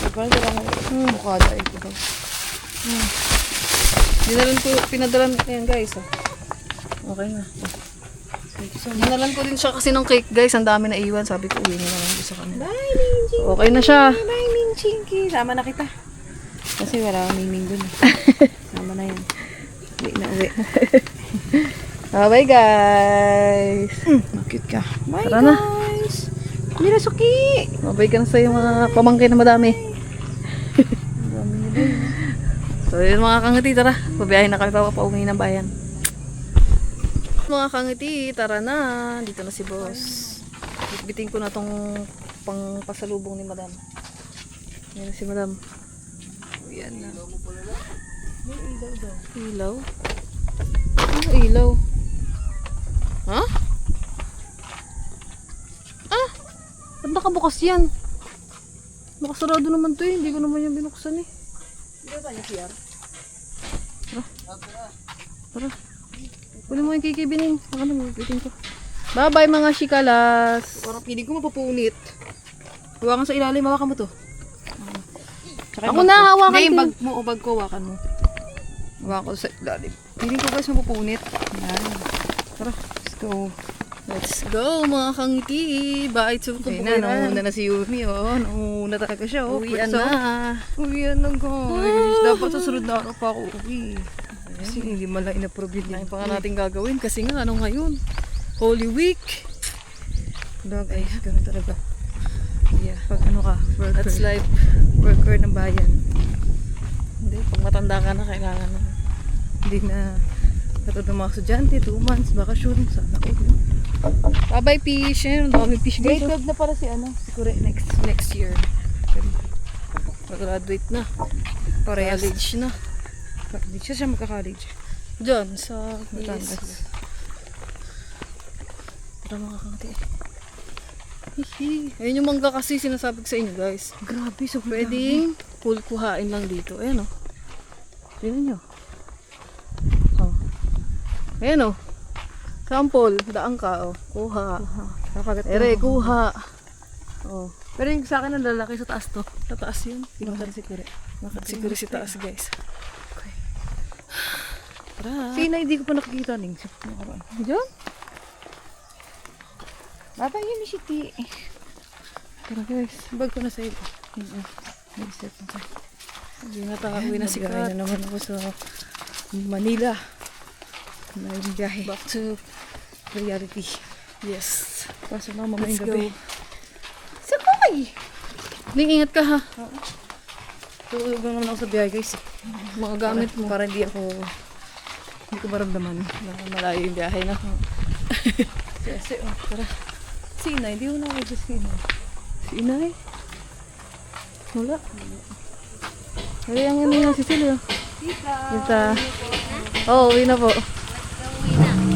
Tanggalin lang yung bukada ito. Pinadalan ko yan guys. Okay na. Dinalan ko din siya kasi ng cake guys. Ang dami na iwan. Sabi ko uwi na lang sa kanila. Bye, Minjing. Okay na siya. Bye, Minjing. Sama na kita. Kasi wala akong miming dun. Sama na yan. Uwi na uwi. Bye guys. Cute ka. Bye Tara na. guys. Mirasuki. Mabay ka na sa yung mga pamangkin na madami. So yun mga kangiti, tara. Pabiyahin na kami pauwi ng bayan. Mga kangiti, tara na. Dito na si boss. Bitbitin ko na tong pang pasalubong ni madam. Yan na si madam. Yan na. Ilaw? Ano ilaw? Ha? Ah! Ba't nakabukas yan? Nakasarado naman to eh. Hindi ko naman yung binuksan eh. Tara. Kunin mo yung kikibining. Ano mo, bitin ko. Bye-bye mga shikalas. Parang piling ko mapupunit. Hawakan sa ilalim, hawakan mo to. Tsaka Ako na, hawakan Hindi, yung ko. bag mo o bag ko, hawakan mo. Hawakan ko sa ilalim. Piling ko guys mapupunit. Yan. Tara, let's go. Let's go mga kangiti. Bye to Okay na, nauna na si Yumi, oh. Nauna talaga siya, oh. Uwian So, na. uwian na guys. Dapat sa sunod na araw pa ako uwi. Kasi hindi man lang in-approve yun. Ano pa nga natin gagawin? Kasi nga, ano ngayon? Holy Week. Diba guys, ganun talaga. Yeah, pag ano ka, worker. That's life. Worker ng bayan. Hindi, pag matanda ka na, kailangan na. Hindi na katulad ng mga estudyante, 2 months, bakasyon, sana ko. Bye-bye fish. Ayun, ang dami fish guys. Grade 12 na para si ano, si Kure next year. Mag-graduate na. Parehas. College na. Hindi siya magka-college. Diyan, sa Batangas. Tara mga kangiti. Hihi. Ayun yung mangga kasi sinasabi ko sa inyo guys. Grabe, so Pwedeng kuhain lang dito. Ayan o. Tingnan nyo. Oh. Ayan o. Sample. Daan ka o. Kuha. Nakagat Ere, kuha. Oh. Pero yung sa akin ang lalaki sa taas to. Sa taas yun. Tingnan si Kure. Siguro si taas guys. Okay. Tara. Sina, hindi ko pa nakikita ning. Diyan? Baba yun ni Shiti. Tara guys. Bag ko na sa iyo. Nag-set na tayo. Hindi na tayo na si Nagbiyahe Kat. na naman ako sa Manila. Nagbiyahe. Back to reality. Yes. Kaso na mamayang Let's gabi. go. Sakay! Ning, ingat ka ha. Tulog lang naman ako sa biyahe guys. Mga gamit mo. Para hindi ko maramdaman. Malayo yung biyahe na. Kasi, tara. Sina, hindi ko na ako sa Sina. Si Inay. Wala. Ay, ang ano nga si Silvio. Tita. Oo, uwi na po.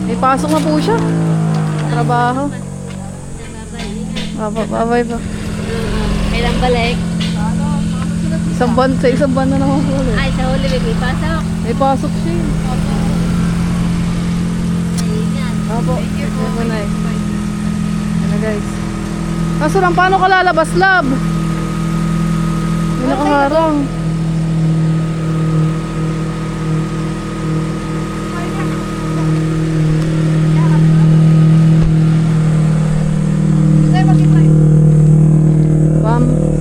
May pasok na po siya. Trabaho. Bye-bye po. Kailang balik? Sa isang buwan na naman po ulit. Ay, sa huli, may pasok. May pasok siya. Ingat. Apo. Thank you po, Nay. Ano guys. Kaso lang, paano ka lalabas, lab? May nakaharang.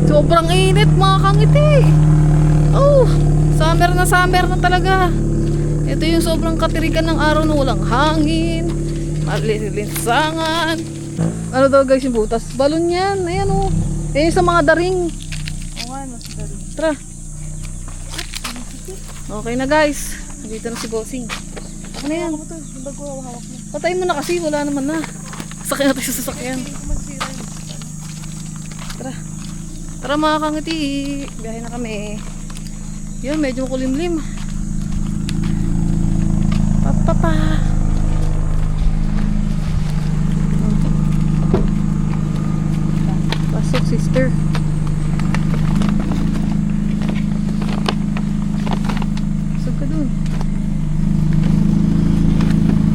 Sobrang init mga kangiti. Oh, summer na talaga. Ito yung sobrang katirikan ng araw na walang hangin, malilinsangan. Ano daw guys yung butas? Balon yan. Ayan oh. Ayan sa mga daring. Oo nga, nasa daring. Tara. Okay na guys. Dito na si Bossing. Ako na yan. Yung bag ko, hawak mo. Patayin mo na kasi. Wala naman na. Sakyan natin sa sasakyan. Tara. Tara mga kangiti. Biyahe na kami. Yun, medyo kulimlim. Papapa. Pasok, sister. Pasok ka dun.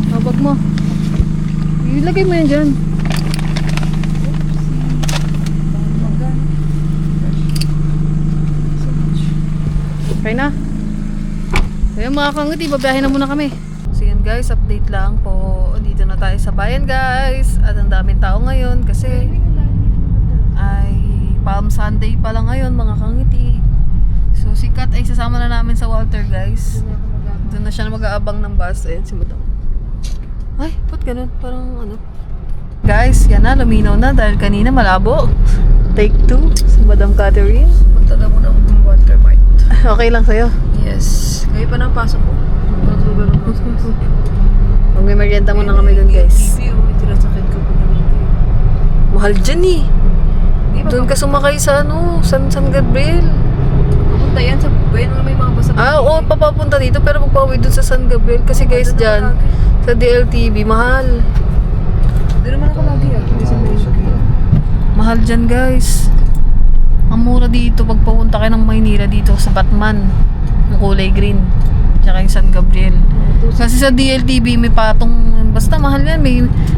Habag mo. Ilagay mo yan dyan. Okay na. Ayun mga kangiti, babiyahin na muna kami. So yan guys, update lang po. Dito na tayo sa bayan guys. At ang daming tao ngayon kasi ay Palm Sunday pa lang ngayon mga kangiti. So si Kat ay sasama na namin sa Walter guys. Doon na siya mag-aabang ng bus. Ayan si Madam. Ay, ba't ganun? Parang ano. Guys, yan na, luminaw na dahil kanina malabo. Take 2 si Madam Catherine. Punta na muna akong Walter Mart. Okay lang sa'yo. Yes. Ngayon pa na ang pasok ko. Natulog lang ako sa Magme-merienda muna kami dun guys. TV, tinasakit ko po naman. Mahal dyan eh. Doon ka sumakay sa ano, San Gabriel. Pupunta yan sa bayan na may mga basa. Oo, papapunta dito pero magpauwi dun sa San Gabriel. Kasi guys dyan, sa DLTV, mahal. Hindi naman ako lagi Hindi sa Maynila. Mahal dyan guys. Ang mura dito pag papunta kayo ng Maynila dito sa Batman. Yung kulay green. Tsaka yung San Gabriel. Kasi sa DLTV may patong, basta mahal yan.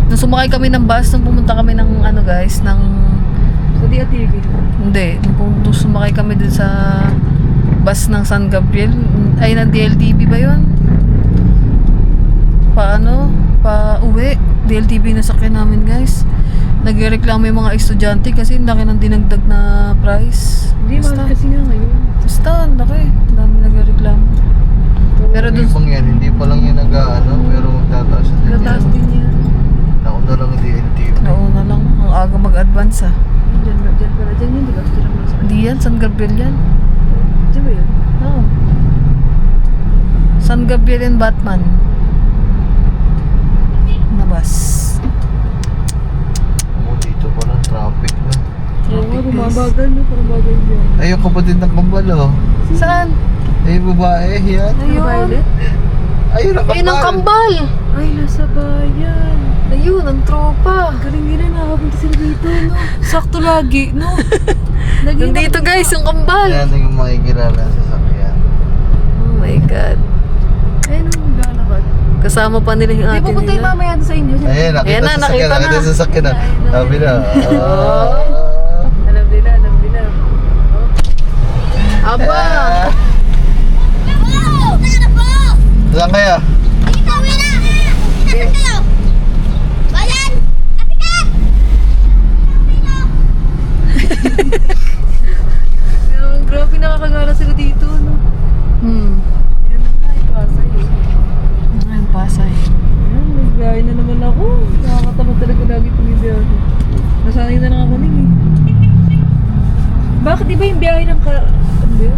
Nung sumakay kami ng bus, nung pumunta kami ng ano guys, ng... Sa DLTV. Hindi, nung sumakay kami dun sa bus ng San Gabriel. Ay, ng DLTV ba yun? Pa-uwi. DLTV na sakyan namin guys. Nagreklamo yung mga estudyante kasi laki ng dinagdag na price. Hindi, mahal kasi nga ngayon. Basta, laki. Dami nagreklamo. Pero dun, Ibang yan, hindi pa lang yan nag-ano, pero magtataas na din Kataas yan. din yan. Nauna lang yung DLTV. nauna lang. Ang aga mag-advance ah. Diyan pala. Diyan yun, di ba? Diyan lang sa Hindi yan, San Gabriel yan. Diyan ba yun? Oo. San Gabriel and Batman. Na bus. Dito pa lang, traffic na. Oo nga, bumabagal no. Parang bagal yan. Ay, yung kapatid ng kambal, oh. Saan? Ay, babae, yan. Ayun. Violet? Ayun, ang Ayun ang kambal. Ay, nasa bayan. Ayun, ang tropa. Galing nila, nakapunta sila dito, no? Sakto lagi, no? Nandito guys, yung kambal. Yan yung makikilala sa sakyan. Oh my God. Ayun, naglalakad. Kasama pa nila yung Di ate ba punta yung nila. mamaya doon sa inyo? Ayun, nakita Ayan na, sa sakyan. nakita na. Nakita sa sakyan na. Sabi na. Alam nila. Aba! Saan kaya? Bakit iba yung biyahe ng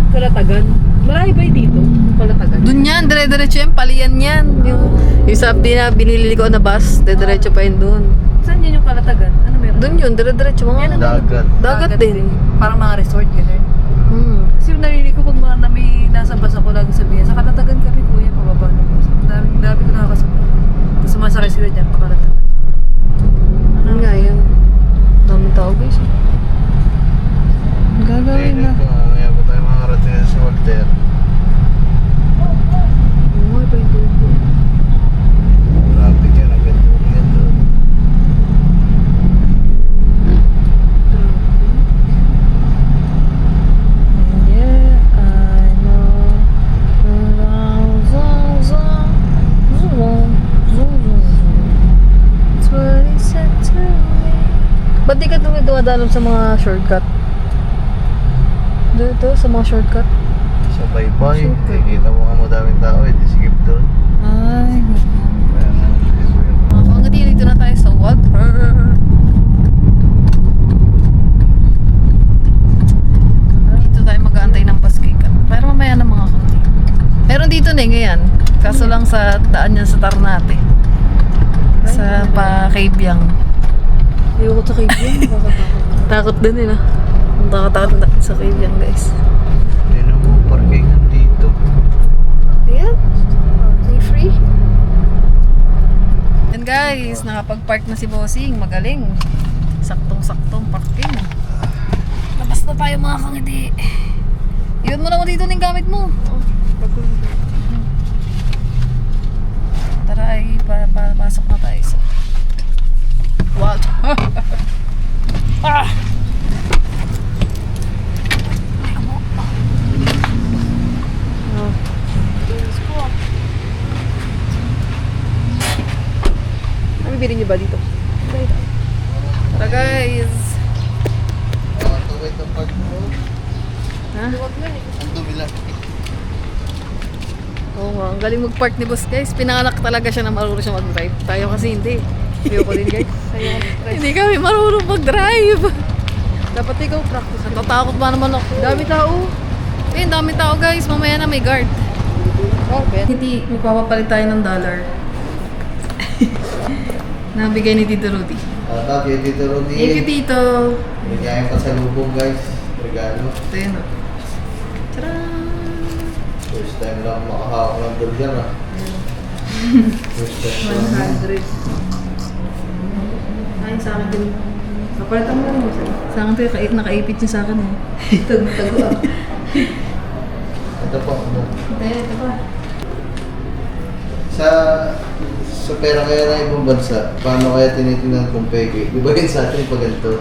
Kalatagan? Malayo ba yung dito? Kalatagan? Doon yan, dire-diretso yan, palian yan. Yung sabi na binili ko na bus, dire-diretso pa yun doon. Saan yun yung Kalatagan? Ano meron? Doon yun, dire-diretso mga Dagat. dagat din. Parang mga resort gano'n. Hmm. Kasi narinig ko pag mga may nasa bus ako lagi sabihin, sa Kalatagan kami kuya, pababa ng bus. Dami ko nakakasama. Tapos sumasakay sila dyan, pa Kalatagan. Ano nga yan? Daming tao guys. Ang gagawin na. Mamaya pa tayo makarating sa Walter. Oo, iba yung dugo. Traffic yan, ang ganda. Yeah, I know. Zong, zong, zong, zong, zong. That's what he said to me. Ba't di ka dumadaan sa mga shortcut? Dito, sa mga shortcut? Sa Baybay, Super. nakikita mo nga madaming tao, edi skip doon. Ay, Kaya nga, hanggang dito na tayo sa water. Dito tayo mag-aantay ng paskikan. Pero mamaya na mga kanti. Meron dito na ngayon. Kaso lang sa daan yan sa Ternate. Sa pa-Kaibyang. Ayoko sa kaibigan, nakakatakot. Takot din nila. Ang takot sa Kaibyang guys. hindi na mo parkingan dito. Ayan. May free. And guys, nakapag-park na si Bossing. Magaling. Saktong-saktong parking. Labas na tayo mga kangiti. Iwan mo na mo dito ng gamit mo. Tara ay pasok na tayo sa water. Ah! Bibili niyo ba dito? Tara guys. Wait ang park mo. Ha? Ang dumi lang. Oo nga, ang galing mag-park ni boss guys. Pinanganak talaga siya na marunong siya mag-drive. Tayo kasi hindi. Ayoko din guys. Hindi kami marunong mag-drive. Dapat ikaw practice. Natatakot ba naman ako? Dami tao. Eh, dami tao guys. Mamaya na may guard. Oh, Ben. Hindi, magpapapalit tayo ng dollar. Nabigay ni Tito Rudy. Thank you, Tito Rudy. Thank you, Tito. Bigyan pa sa lubong, guys. Regalo. Ito yun. Tcharam! First time lang makahawak ng dollar, ah. First time lang. 100. Ay, sa akin din. Kapalitan mo lang mo sa'yo. Sa akin din, nakaipit niya sa akin eh. Tago ah. Ito po. Ito pa. Sa pera kaya ng ibang bansa, paano kaya tinitingnan kung peke? Di ba yun sa atin pag ganito?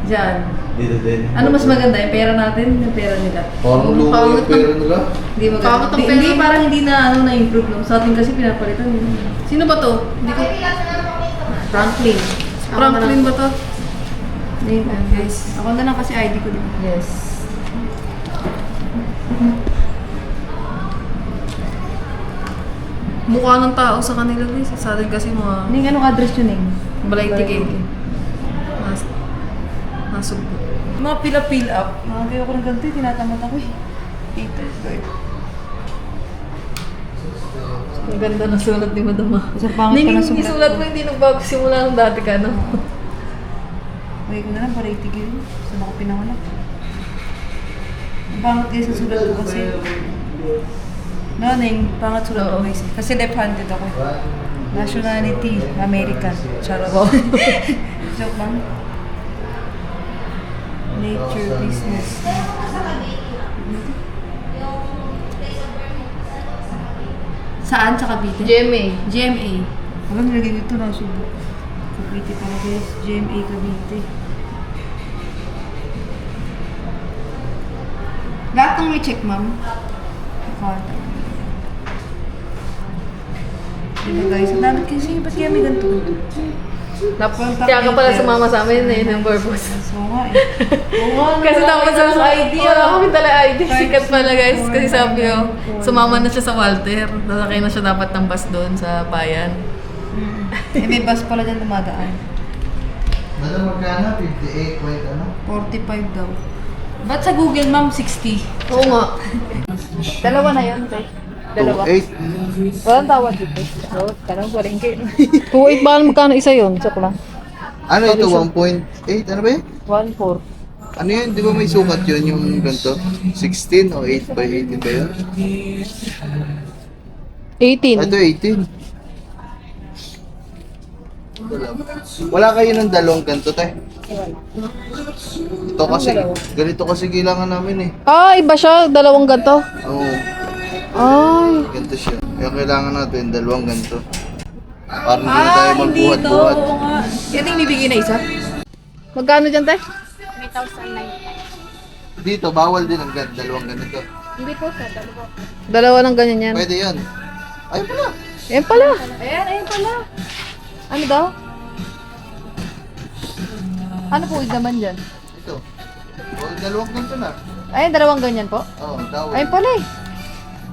Diyan. Dito din. Ano mas maganda? Yung pera natin, yung pera nila. Parang lumo yung pera nila. Hindi maganda. Pangit ang pera. Hindi, parang hindi na na-improve lang. Sa atin kasi pinapalitan. Sino ba to? Hindi ko... Franklin. Franklin ba to? Hindi, guys. Ako na lang kasi ID ko din. Yes. Mukha ng tao sa kanila guys. Sa atin kasi mga Hindi, anong address yun eh? balay ticket. Nasugbo. Mga pila-fill up. Mga kayo ko ng ganito, tinatamad ako eh. Ang ganda ng sulat ni Madama. Isang pangit pa ng sulat Isulat ko. mo hindi nagbago simula nung dati ka, no? Huwag ko na lang, para itigil. Saan ako pinanganak? Ang pangit kayo sa sulat ko kasi. Naning, pangat sulat ko guys. Kasi left-handed ako. Nationality, American. Charot. Joke lang. Nature, business. Saan? Sa Cavite? GMA. GMA. Hanggang nilagay dito na subo. Cavite pala guys. GMA Cavite. Lahat ng may check, ma'am. Nakata. Diba guys? Ang dami kasi. Ba't kaya may ganito? Kaya ka pala sumama sa amin eh, ng purpose. So nga eh. Oo nga. Kasi dapat sa ID. Wala kami tala ID. Sikat pala guys. Kasi sabi ko, sumama na siya sa Walter. Nasakay na siya dapat ng bus doon sa Bayan. Eh, may bus pala dyan dumadaan. Madam, magkano? 58 point ano? 45 daw. Ba't sa Google, ma'am, 60? Oo nga. Dalawa na yun, te. Dalawa. 2.8. Walang tawad dito. So, tanong ko rin kayo. 2.8 ba? Magkano isa yun? Joke lang. Ano ito? 1.8? Ano ba yun? 1.4. Ano yun? Di ba may sukat yun yung ganito? 16 o 8 by 18 ba yun? 18. Ito 18. Wala kayo ng dalawang ganito, te? Ito kasi, ganito kasi kailangan namin eh. Ah, iba siya. Dalawang ganito. Oo, Ay. ganito siya. Kaya kailangan natin dalawang ganito. Para hindi na tayo magbuhat-buhat. Yan yung bibigyan na isa? Magkano dyan, te? 3,009. Dito, bawal din ang dalawang ganito. Hindi po sir, dalawa po. Dalawa ng ganyan yan. Pwede yan. Ay pala. Ayan pala. Ayan pala. Ano daw? Ano po naman dyan? Ito. O, dalawang ganito na. Ayun, dalawang ganyan po. Oo, dawal. Ayun pala eh.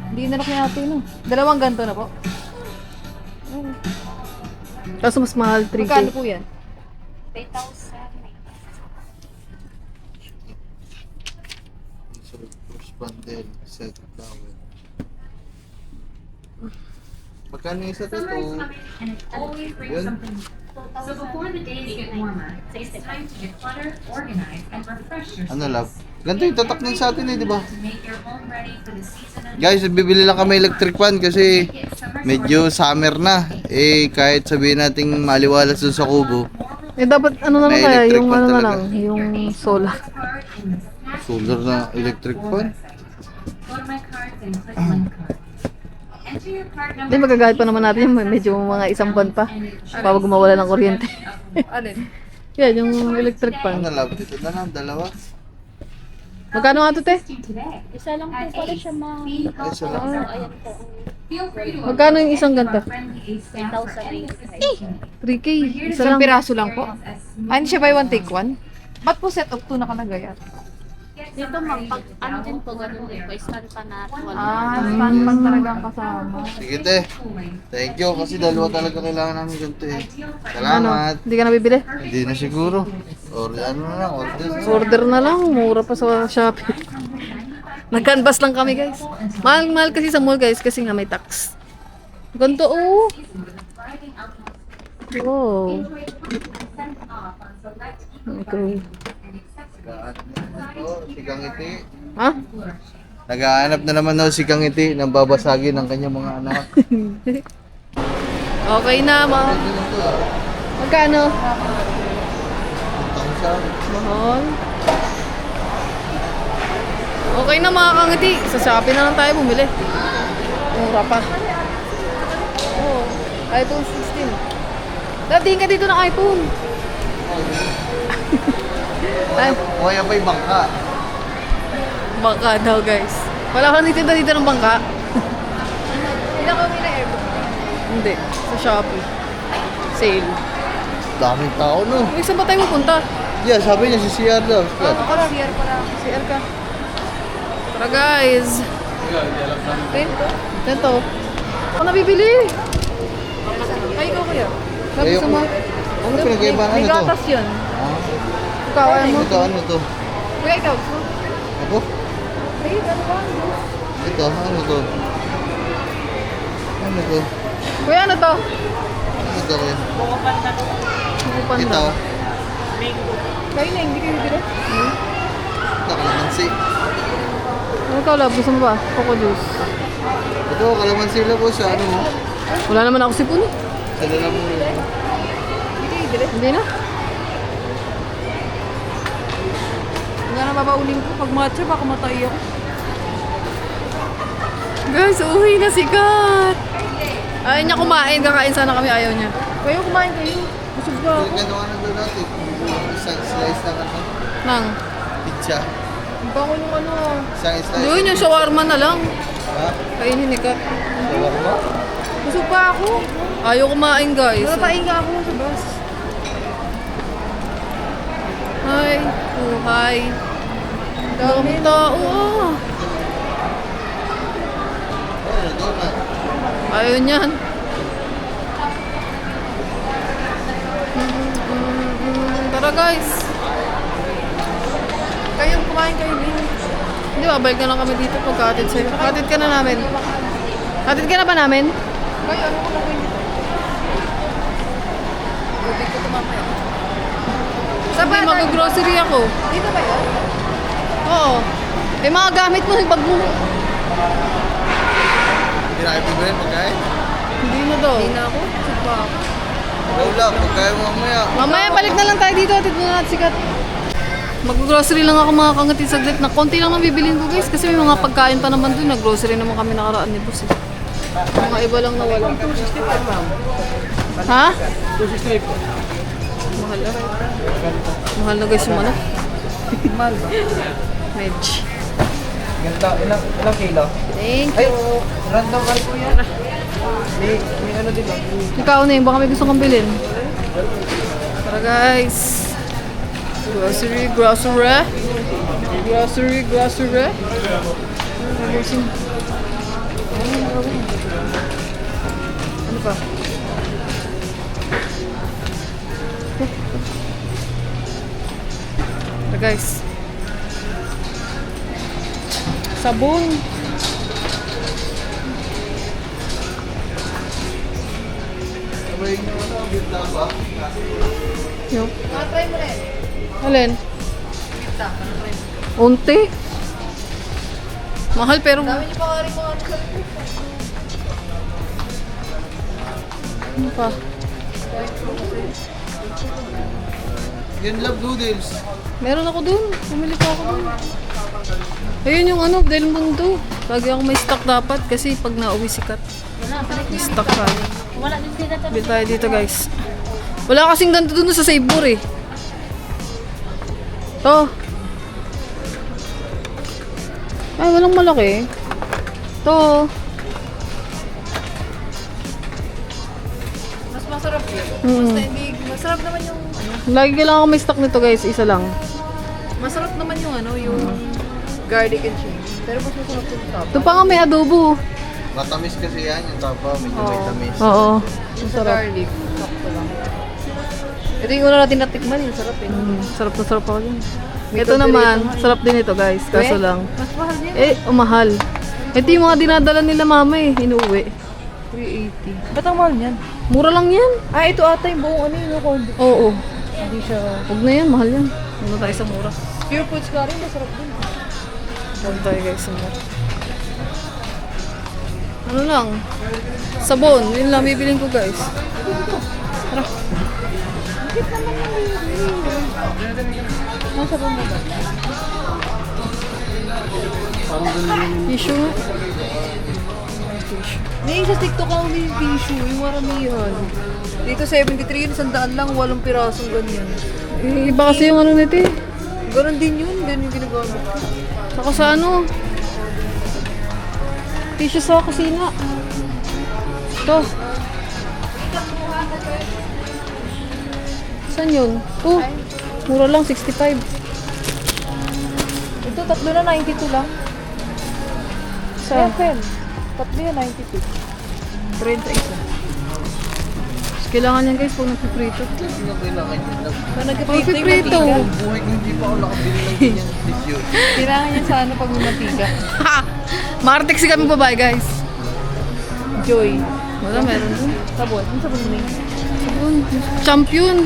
Hindi na natin natin, no? Dalawang ganito na po. Kaso mas mahal, 3K. Magkano po yan? 3,009. So, first bundle, set towel. Magkano yung isa to? And it always brings Yun. something. So before the days get warmer, it's time to declutter, organize, and refresh yourself. Ano love? Ganito yung tatak nun sa atin eh, di ba? To make your home ready for the season of Guys, bibili lang kami electric fan kasi medyo summer na. Eh, kahit sabihin nating maliwalas dun sa kubo, Eh, dapat ano na lang May kaya, electric yung fan ano na talaga. lang, yung solar. card in the snack. solar na electric fan. Go to my cards and click link card. Enter your card Hindi, number. magagahit pa naman natin yung medyo mga isang buwan pa. Para gumawala ng kuryente. Alin? Yan, yung electric Ano fan. love? Dito na lang, dalawa. Magkano nga to, te? Today. Isa lang po pala siya ma'am. Ay, isa lang. Ayan po. Feel free to Magkano yung isang ganito? friendly staff for any 3K. Isa Isang lang. piraso lang po. Ah, hindi siya buy one take one? Ba't po set of 2 nakalagay at? Dito ma'am, pag ano din po ganun po, istan pa na wala. Ah, span pang talagang kasama. Sige te. Thank you kasi dalawa talaga kailangan namin ganito eh. Ano? Salamat. Hindi ka nabibili? Hindi na siguro. Order ano na lang, order. Order na lang. Mura pa sa Shopee. Nag-canvas lang kami, guys. Mahal kasi sa mall, guys, kasi nga may tax. Ganito, oh. Wow. Okay. Sikang ngiti. Ha? Naghahanap na naman daw si Kang Ngiti ng babasagin ng kanyang mga anak. Okay na, ma. Magkano? 1,000. Mahal. Okay na, mga kangiti. Sa Shopee na lang tayo bumili. Mura pa. Oh, iPhone 16. Dating ka dito ng iPhone. Ay, Kaya pa yung bangka. bangka daw, guys. Wala kang dito ng bangka. Hindi na kami na airbook. Hindi. Sa Shopee. Sale. Daming tao no. Ibig saan ba tayo pupunta? Yeah, sabi niya si CR daw. Para CR pala. CR ka. Tara, guys. Rento? Ito. Ako nabibili. Ay, ikaw kuya. Sabi Ayoko. sa mga... Ano pinag-iba May ano to? gatas yun. Ah, Ikaw, ayaw mo. ito ano to? Kuya, ikaw. gusto mo? Ako? Ay, ano ba? Ito, ano to? Ano to? Kuya, ano to? Ano to kuya? Ano pa Ito. Kayo na, hindi kayo bibili. Ito, kalamansi. Ano ikaw, love? Gusto mo ba? Coco juice. Ito, kalamansi lang po sa ano mo. Wala naman ako sipon eh. Sa lalam mo. Hindi kayo bibili. Hindi na. Wala na babauling ko. Pag matcha, baka matay ako. Guys, uwi na si Kat. Ayaw niya kumain. Kakain sana kami. Ayaw niya. Kayo, kumain kayo. Busog ba ako? Gano'n ano doon natin? Isang slice na ano? Nang. Pizza. Ang bango nung ano. Isang slice. Doon yung shawarma na lang. Ha? Kainin ni Kat. Shawarma? Busog pa ako. Ayaw kumain, guys. Natapainga ako sa bus. Hi. Buhay. Daming tao. ah. Ano doon na? Ayaw niyan. Tara, guys. Kayo kumain. kakain kayo din. Hindi ba, balik na lang kami dito pagka-hatid sa'yo. Hatid ka na namin. Hatid ka na ba namin? Kayo, ano ko na kayo dito? Hindi ko tumamaya. Sabi, mag-grocery ako. Dito ba yun? Oo. Eh, mga gamit mo, yung bag mo. Hindi na kayo bibili pagkain. Hindi na daw. Hindi na ako. Sige ako. Ikaw lang, pagkain mo mamaya. Mamaya, balik na lang tayo dito. Hatid mo na natin sikat. Mag-grocery lang ako mga kangati saglit. Na konti lang ang bibilin ko guys. Kasi may mga pagkain pa naman doon. Nag-grocery naman kami nakaraan ni boss. Mga iba lang na wala. 265 ma'am. Ha? 265 po. Mahal na. Mahal na guys yung manok. Mahal ba? Medj. Ganito, ilang kilo? Thank Ay, random card po yan. May ano din ba? Ikaw na yun, baka may gusto kang bilhin. Tara guys. Grocery. Ano pa? Tara guys. Sabon. Yo. Try mo rin. Alin? Unti. Mahal pero... Dami niyo pa nga rin mga ano sa Ano pa? Yan love noodles. Meron ako dun. Pumili pa ako dun. Ayun yung ano, Del Mundo. Lagi ako may stock dapat kasi pag nauwi sikat. May stock tayo. Bili tayo dito guys. Wala kasing ganito dun sa Savour eh. To. Ay, walang malaki. To. Mas masarap yun. Hmm. Masarap naman yung ano. Lagi kailangan ako may stock nito guys. Isa lang. Masarap naman yung ano, yung garlic and cheese. Pero mas masarap yung top. Ito pa nga may adobo. Matamis kasi yan, yung tapa, medyo may tamis. Oo. Yung sa garlic, sakto lang. Ito yung una natin natikman, yung sarap eh. Sarap na sarap ako dyan. May Ito naman, tubig sarap din ito guys. Kaso lang. Mas mahal niya. Eh, umahal. Ito yung mga dinadala nila mama eh. Inuwi. 380. Ba't ang mahal niyan? Mura lang yan. Ah, ito ata yung buong ano yung condo. Oo. Hindi siya... Huwag na yan, mahal yan. Muna tayo sa mura. Pure foods ka rin, masarap din. Huwag tayo guys sa mura. Ano lang? Sabon. Yun lang bibiling ko guys. Tara. Nasa ba mo ba? Tissue nga. May sa TikTok ako may tissue, yung maramihan. Dito 73 yun, 100 lang, 8 pirasong ganyan. Eh, iba kasi yung ano nito eh. Ganon din yun, ganyan yung ginagamit. Saka sa ano. Tissue sa kusina. Ito. Saan yun? Mura lang, 65. Ito, tatlo na 92 lang. Sa Ayan, Fen. Tatlo yan, 92. 31. kailangan yan guys pag nagpiprito. Ano kailangan yun? Pag nagkaprito yung Pagpiprito. mantika. Buhay ko hindi pa ako nakabili ng ganyan tissue. Kailangan yan sa ano pag may mantika. Martex kami babae guys. Joy. Wala, meron dun. Sabon. Ano sabon mo yun? Sabon. Champion.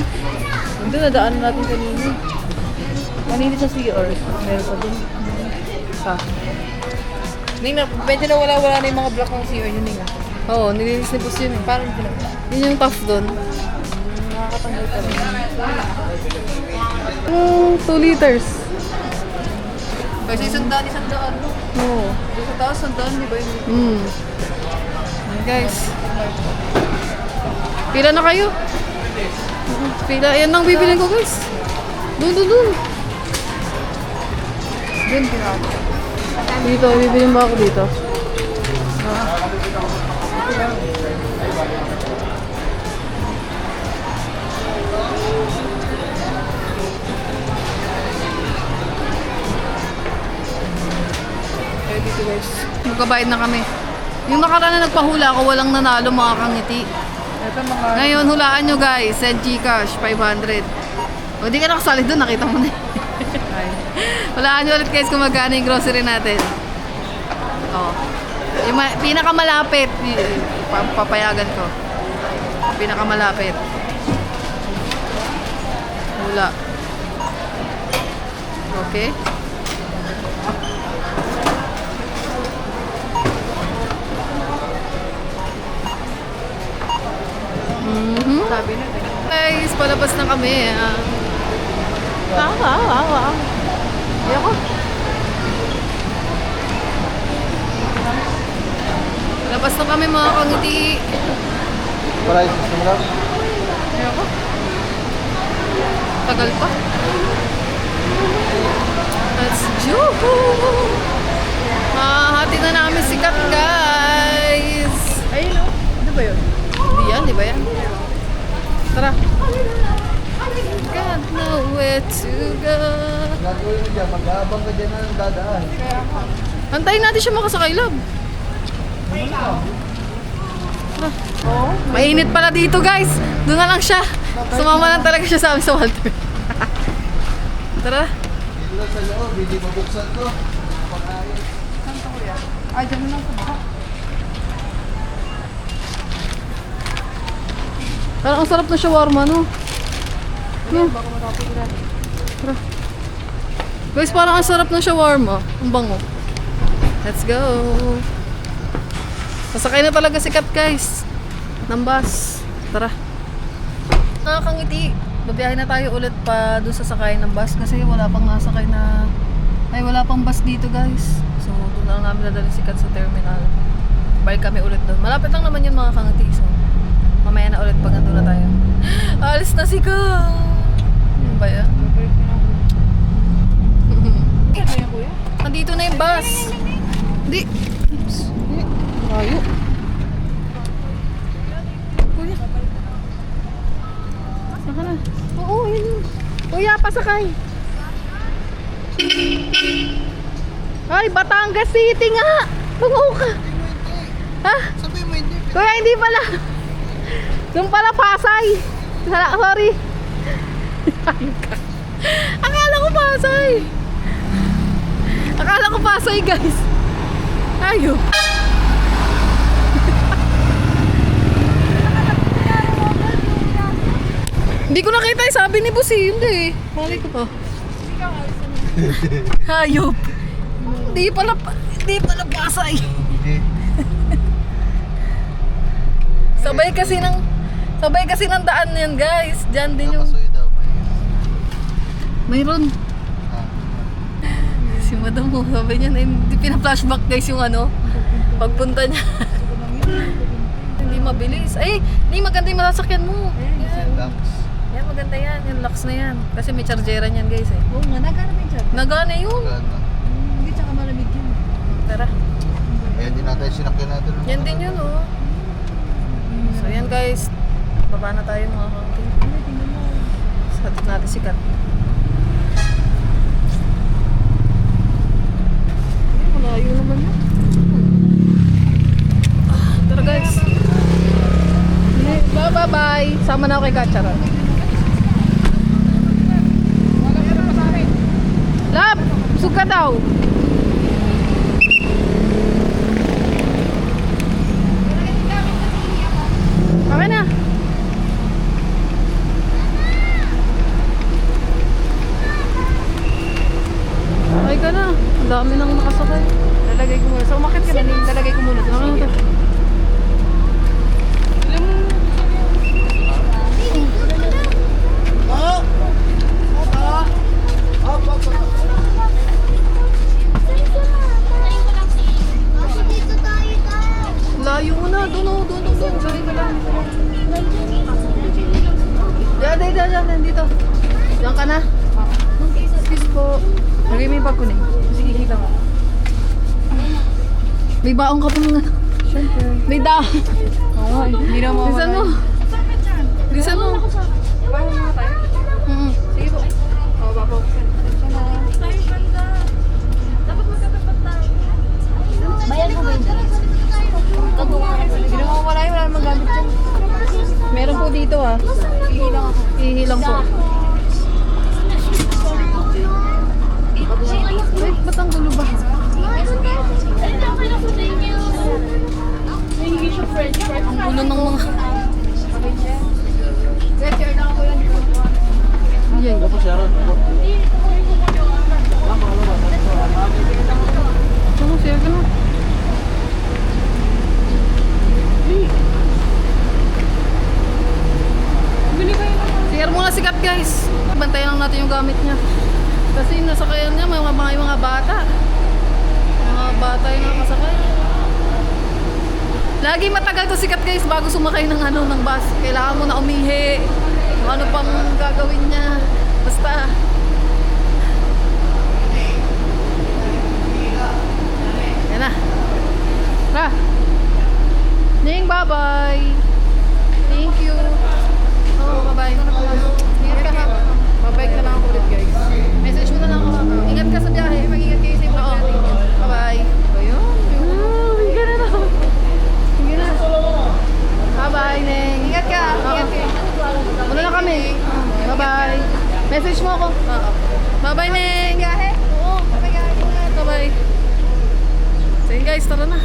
Hindi, nadaan natin kanina. Kanina sa CR. Meron pa dun. Ha? Medyo nawala-wala na yung mga block ng CR yun nga. Oo, nilinis ni boss yun eh. Parang hindi na. Yun yung tough dun. Nakakatanggal pa rin. 2 liters. Kasi isandaan. Oo. Sa taas, sandaan, di ba yun? Ayan, guys. Pila na kayo? Pila. Yan ang bibilin ko guys. Dun. Dun, pinaka. Dito, bibilin ba ako dito? Okay, dito guys. Magkabayad na kami. Yung nakaraan na nagpahula ako, walang nanalo mga kangiti. Ito mga... Ngayon, hulaan nyo guys. Send Gcash, 500. O, di ka nakasali doon, nakita mo na. Ay. Walaan nyo ulit guys kung magkano yung grocery natin. Oh. Yung pinakamalapit. Papayagan ko. Pinakamalapit. Wala. Okay. Sabi na. Guys, palabas na kami. Ayoko. Palabas na kami mga kangiti. Para gusto mo lang? Ayoko. Tagal pa. Let's go! Mahahati na namin si Kat, guys. Ayun o. Ano ba yun? Di ba yan? Tara. God know where to go. Gagawin mo dyan, mag-aabang ka dyan ng dadaan. Antayin natin siya makasakay, love. Tara. Mainit pala dito, guys. Doon na lang siya. Sumama lang talaga siya sa amin sa Walter. Tara. Dito lang sa loob, hindi mabuksan to. Pakain. Ay, dyan na lang sa baka. Parang ang sarap na shawarma, no? Baka matapos na. Guys, parang ang sarap ng shawarma. Ang bango. Let's go. Sasakay na talaga si Kat, guys. Ng bus. Tara. Nakakangiti. Babiyahe na tayo ulit pa doon sa sakay ng bus kasi wala pang nasakay na... Ay, wala pang bus dito, guys. So, doon na lang namin nadalhin si Kat sa terminal. Balik kami ulit doon. Malapit lang naman yun mga kangiti. So, mamaya na ulit pag nandun na tayo. Alis na si Kat. Ano ba yan? Ano yan, kuya? Nandito na yung bus. Hindi. Layo. Kuya. Saka na. Oo, yun yun. Kuya, pasakay. Ay, Batangas City nga. Tungo ka. Ha? Sabi mo hindi. Kuya, hindi pala. Doon pala Pasay. Sorry. Akala ko Pasay. Akala ko Pasay, guys. Ayun. Hindi ko nakita yung sabi ni Boss eh. Hindi eh. Mali ko pa. Hayop. Hindi pala Pasay. Hindi. Sabay kasi ng daan yan, guys. Diyan din yung... Nakasuyo daw. Mayroon. Si madam mo, sabi niya na hindi pina-flashback guys yung ano. Pagpunta niya. Hindi mabilis. Ay, hindi maganda yung masasakyan mo. Yan. Yan, maganda yan. Yung locks na yan. Kasi may chargeran yan guys eh. Oo nga, nagana ba yung chat? Nagana yun. Hindi, tsaka malamig yun. Tara. Ayan din natin sinakyan natin. Yan din yun oh. So yan guys. Baba na tayo mga kangking. Sa atin natin si Kat. Malayo naman yun. Tara guys. Bye. Sama na ako kay Katchara. Lab! Busog ka daw. Okay na. Ay ka na. Ang dami nang nakasakay. Lalagay ko muna. So, umakit ka na. Lalagay ko muna. Ano to? Layo mo na. Doon. Sorry ka lang. Diyan. Dito. Diyan ka na. Excuse po. Lagay mo yung bag ko na. Kasi kikita mo. May baong ka pang Siyempre. may daong. Oo, hindi na mawawala. Bilisan mo. Bilisan mo. Bahay mo tayo. Sige po. Oo, baba ko. Bayan mo ba yun? Hindi na mawawala yun. Wala namang gamit dyan. Meron po dito ah. Ihilang ako. Ihilang po. Ba't ang gulo ba? Ang gulo ng mga... Yan. Ano, share ka na. Share muna si Kat, guys. Bantayan lang natin yung gamit niya. Kasi yung nasakayan niya, may mga bata. Mga bata yung nakasakay. Lagi matagal to si Kat, guys, bago sumakay ng ng bus. Kailangan mo na umihi. Kung ano pang gagawin niya. Basta. Yan na. Tara. Ning, bye-bye. Thank you. Oh, bye-bye. Ingat ka ha. Bye-bye na lang ako ulit, guys. Message mo na lang ako ha. Ingat ka sa biyahe. Mag-ingat kayo sa vlog natin. Bye-bye. Ayun. Sige na na. Sige na. Bye-bye, Neng. Ingat ka. Ingat ka. Muna na kami. Bye-bye. Message mo ako. Bye-bye, Neng. Biyahe? Oo. Bye-bye. So yun, guys, tara na.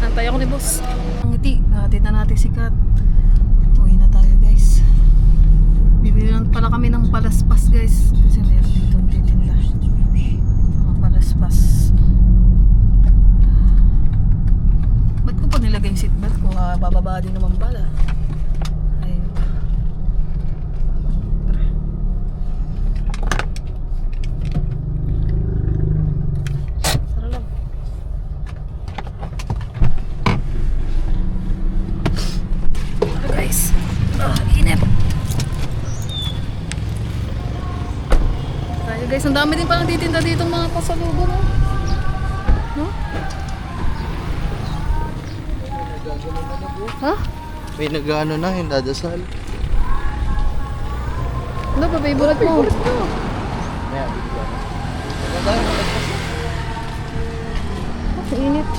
Antay ako ni boss. Ang ngiti. Nahatid na natin si Kat. Uwi na tayo, guys. Bibili lang pala kami ng palaspas, guys. Kasi meron dito ang titinda. Mga palaspas. Ba't ko pa nilagay yung seatbelt ko? Bababa din naman pala. Ayun. Tara. Tara lang. Tara, guys. Init. Tayo, guys, ang dami din palang titinda dito mga pasalubong. No? Ha? May nag-ano na, hindadasal. Ano ba, favorite mo? Ayan, bigla. Maganda yun, Ang init.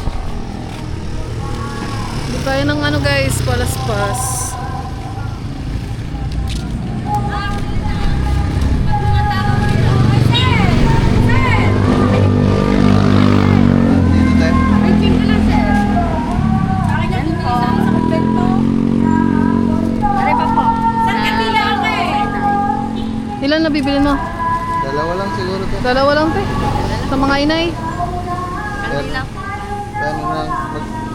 Hindi tayo ng guys, palaspas. dito tayo. Ilan na bibili mo? Dalawa lang siguro to. Dalawa lang, te. Sa mga inay. Kandila. Paano na,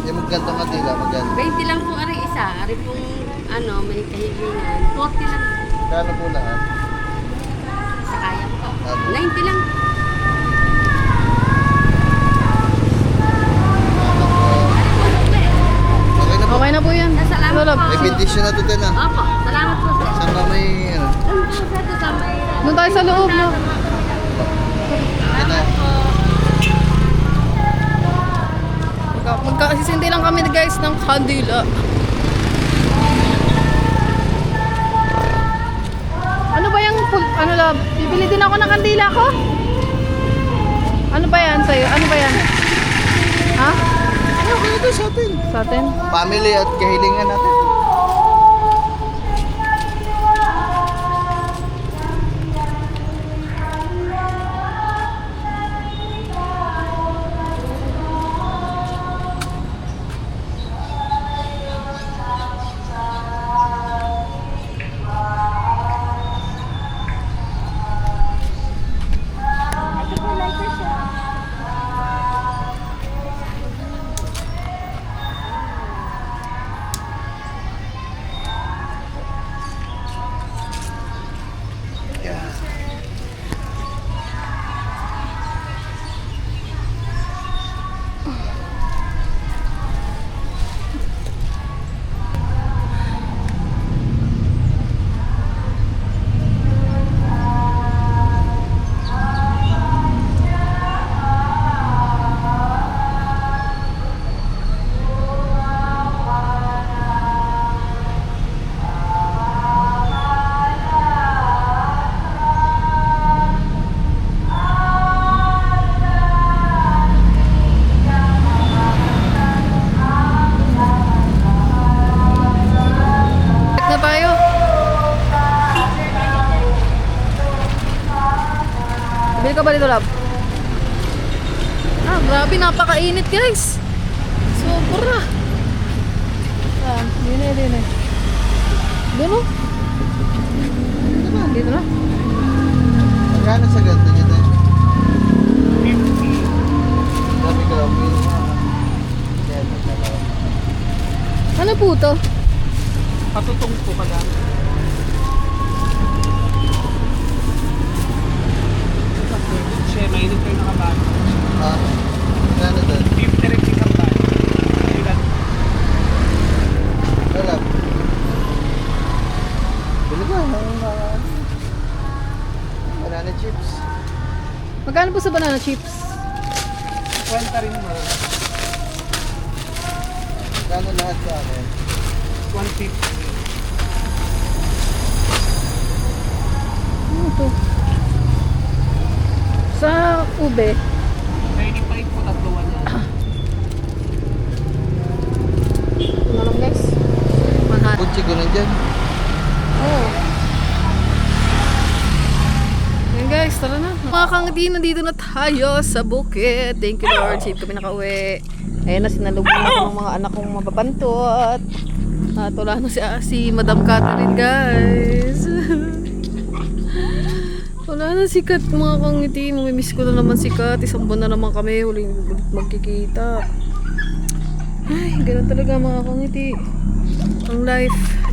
yung magkantong kandila, magkano? 20 lang po ari isa. Ari pong may kahilingan. 40 lang Kano po lahat? sa kaya po. Apo. 90 lang. Okay na po. Okay na po yan. Salamat Lolob. po. May bendition na to din ah. Opo, salamat po sir. Saan ba may, Doon po sir, doon sa may... Doon tayo sa loob, no? Yan na. Magkasisindi lang kami, guys, ng kandila. Ano ba yung love? Bibili din ako ng kandila ko? Ano ba yan sa'yo? Ano ba yan? Ha? Okay na to sa atin. Sa atin? Family at kahilingan natin. Bili ka ba dito, love? Grabe, napakainit guys. Sobra. Dito na. Dito na. Dito na. Magkano sa ganito niya tayo? 50. Dami ka lang. Ano po to? Patutong po ka lang. Siya, mainit kayo nakabago. Magkano doon? 50 rin isang bago. Ilan? Wala. Bili ka ng banana chips. Magkano po sa banana chips? 20 rin mo. Magkano lahat sa akin? 150. Ano to? Sa ube. 95 po, tatluan yan. Ano lang guys? Manhat. Kutsi ko lang dyan. Oh. Yan guys, tara na. Mga kangiti, nandito na tayo sa bukid. Thank you Lord, safe kami nakauwi. Ayan na, sinalubong na ng mga anak kong mapapantot. At wala na si Madam Catherine guys. Wala na si Kat mga kangiti. Mamimiss ko na naman si Kat. Isang buwan na naman kami. Huling magkikita. Ay, ganun talaga mga kangiti. Ang life.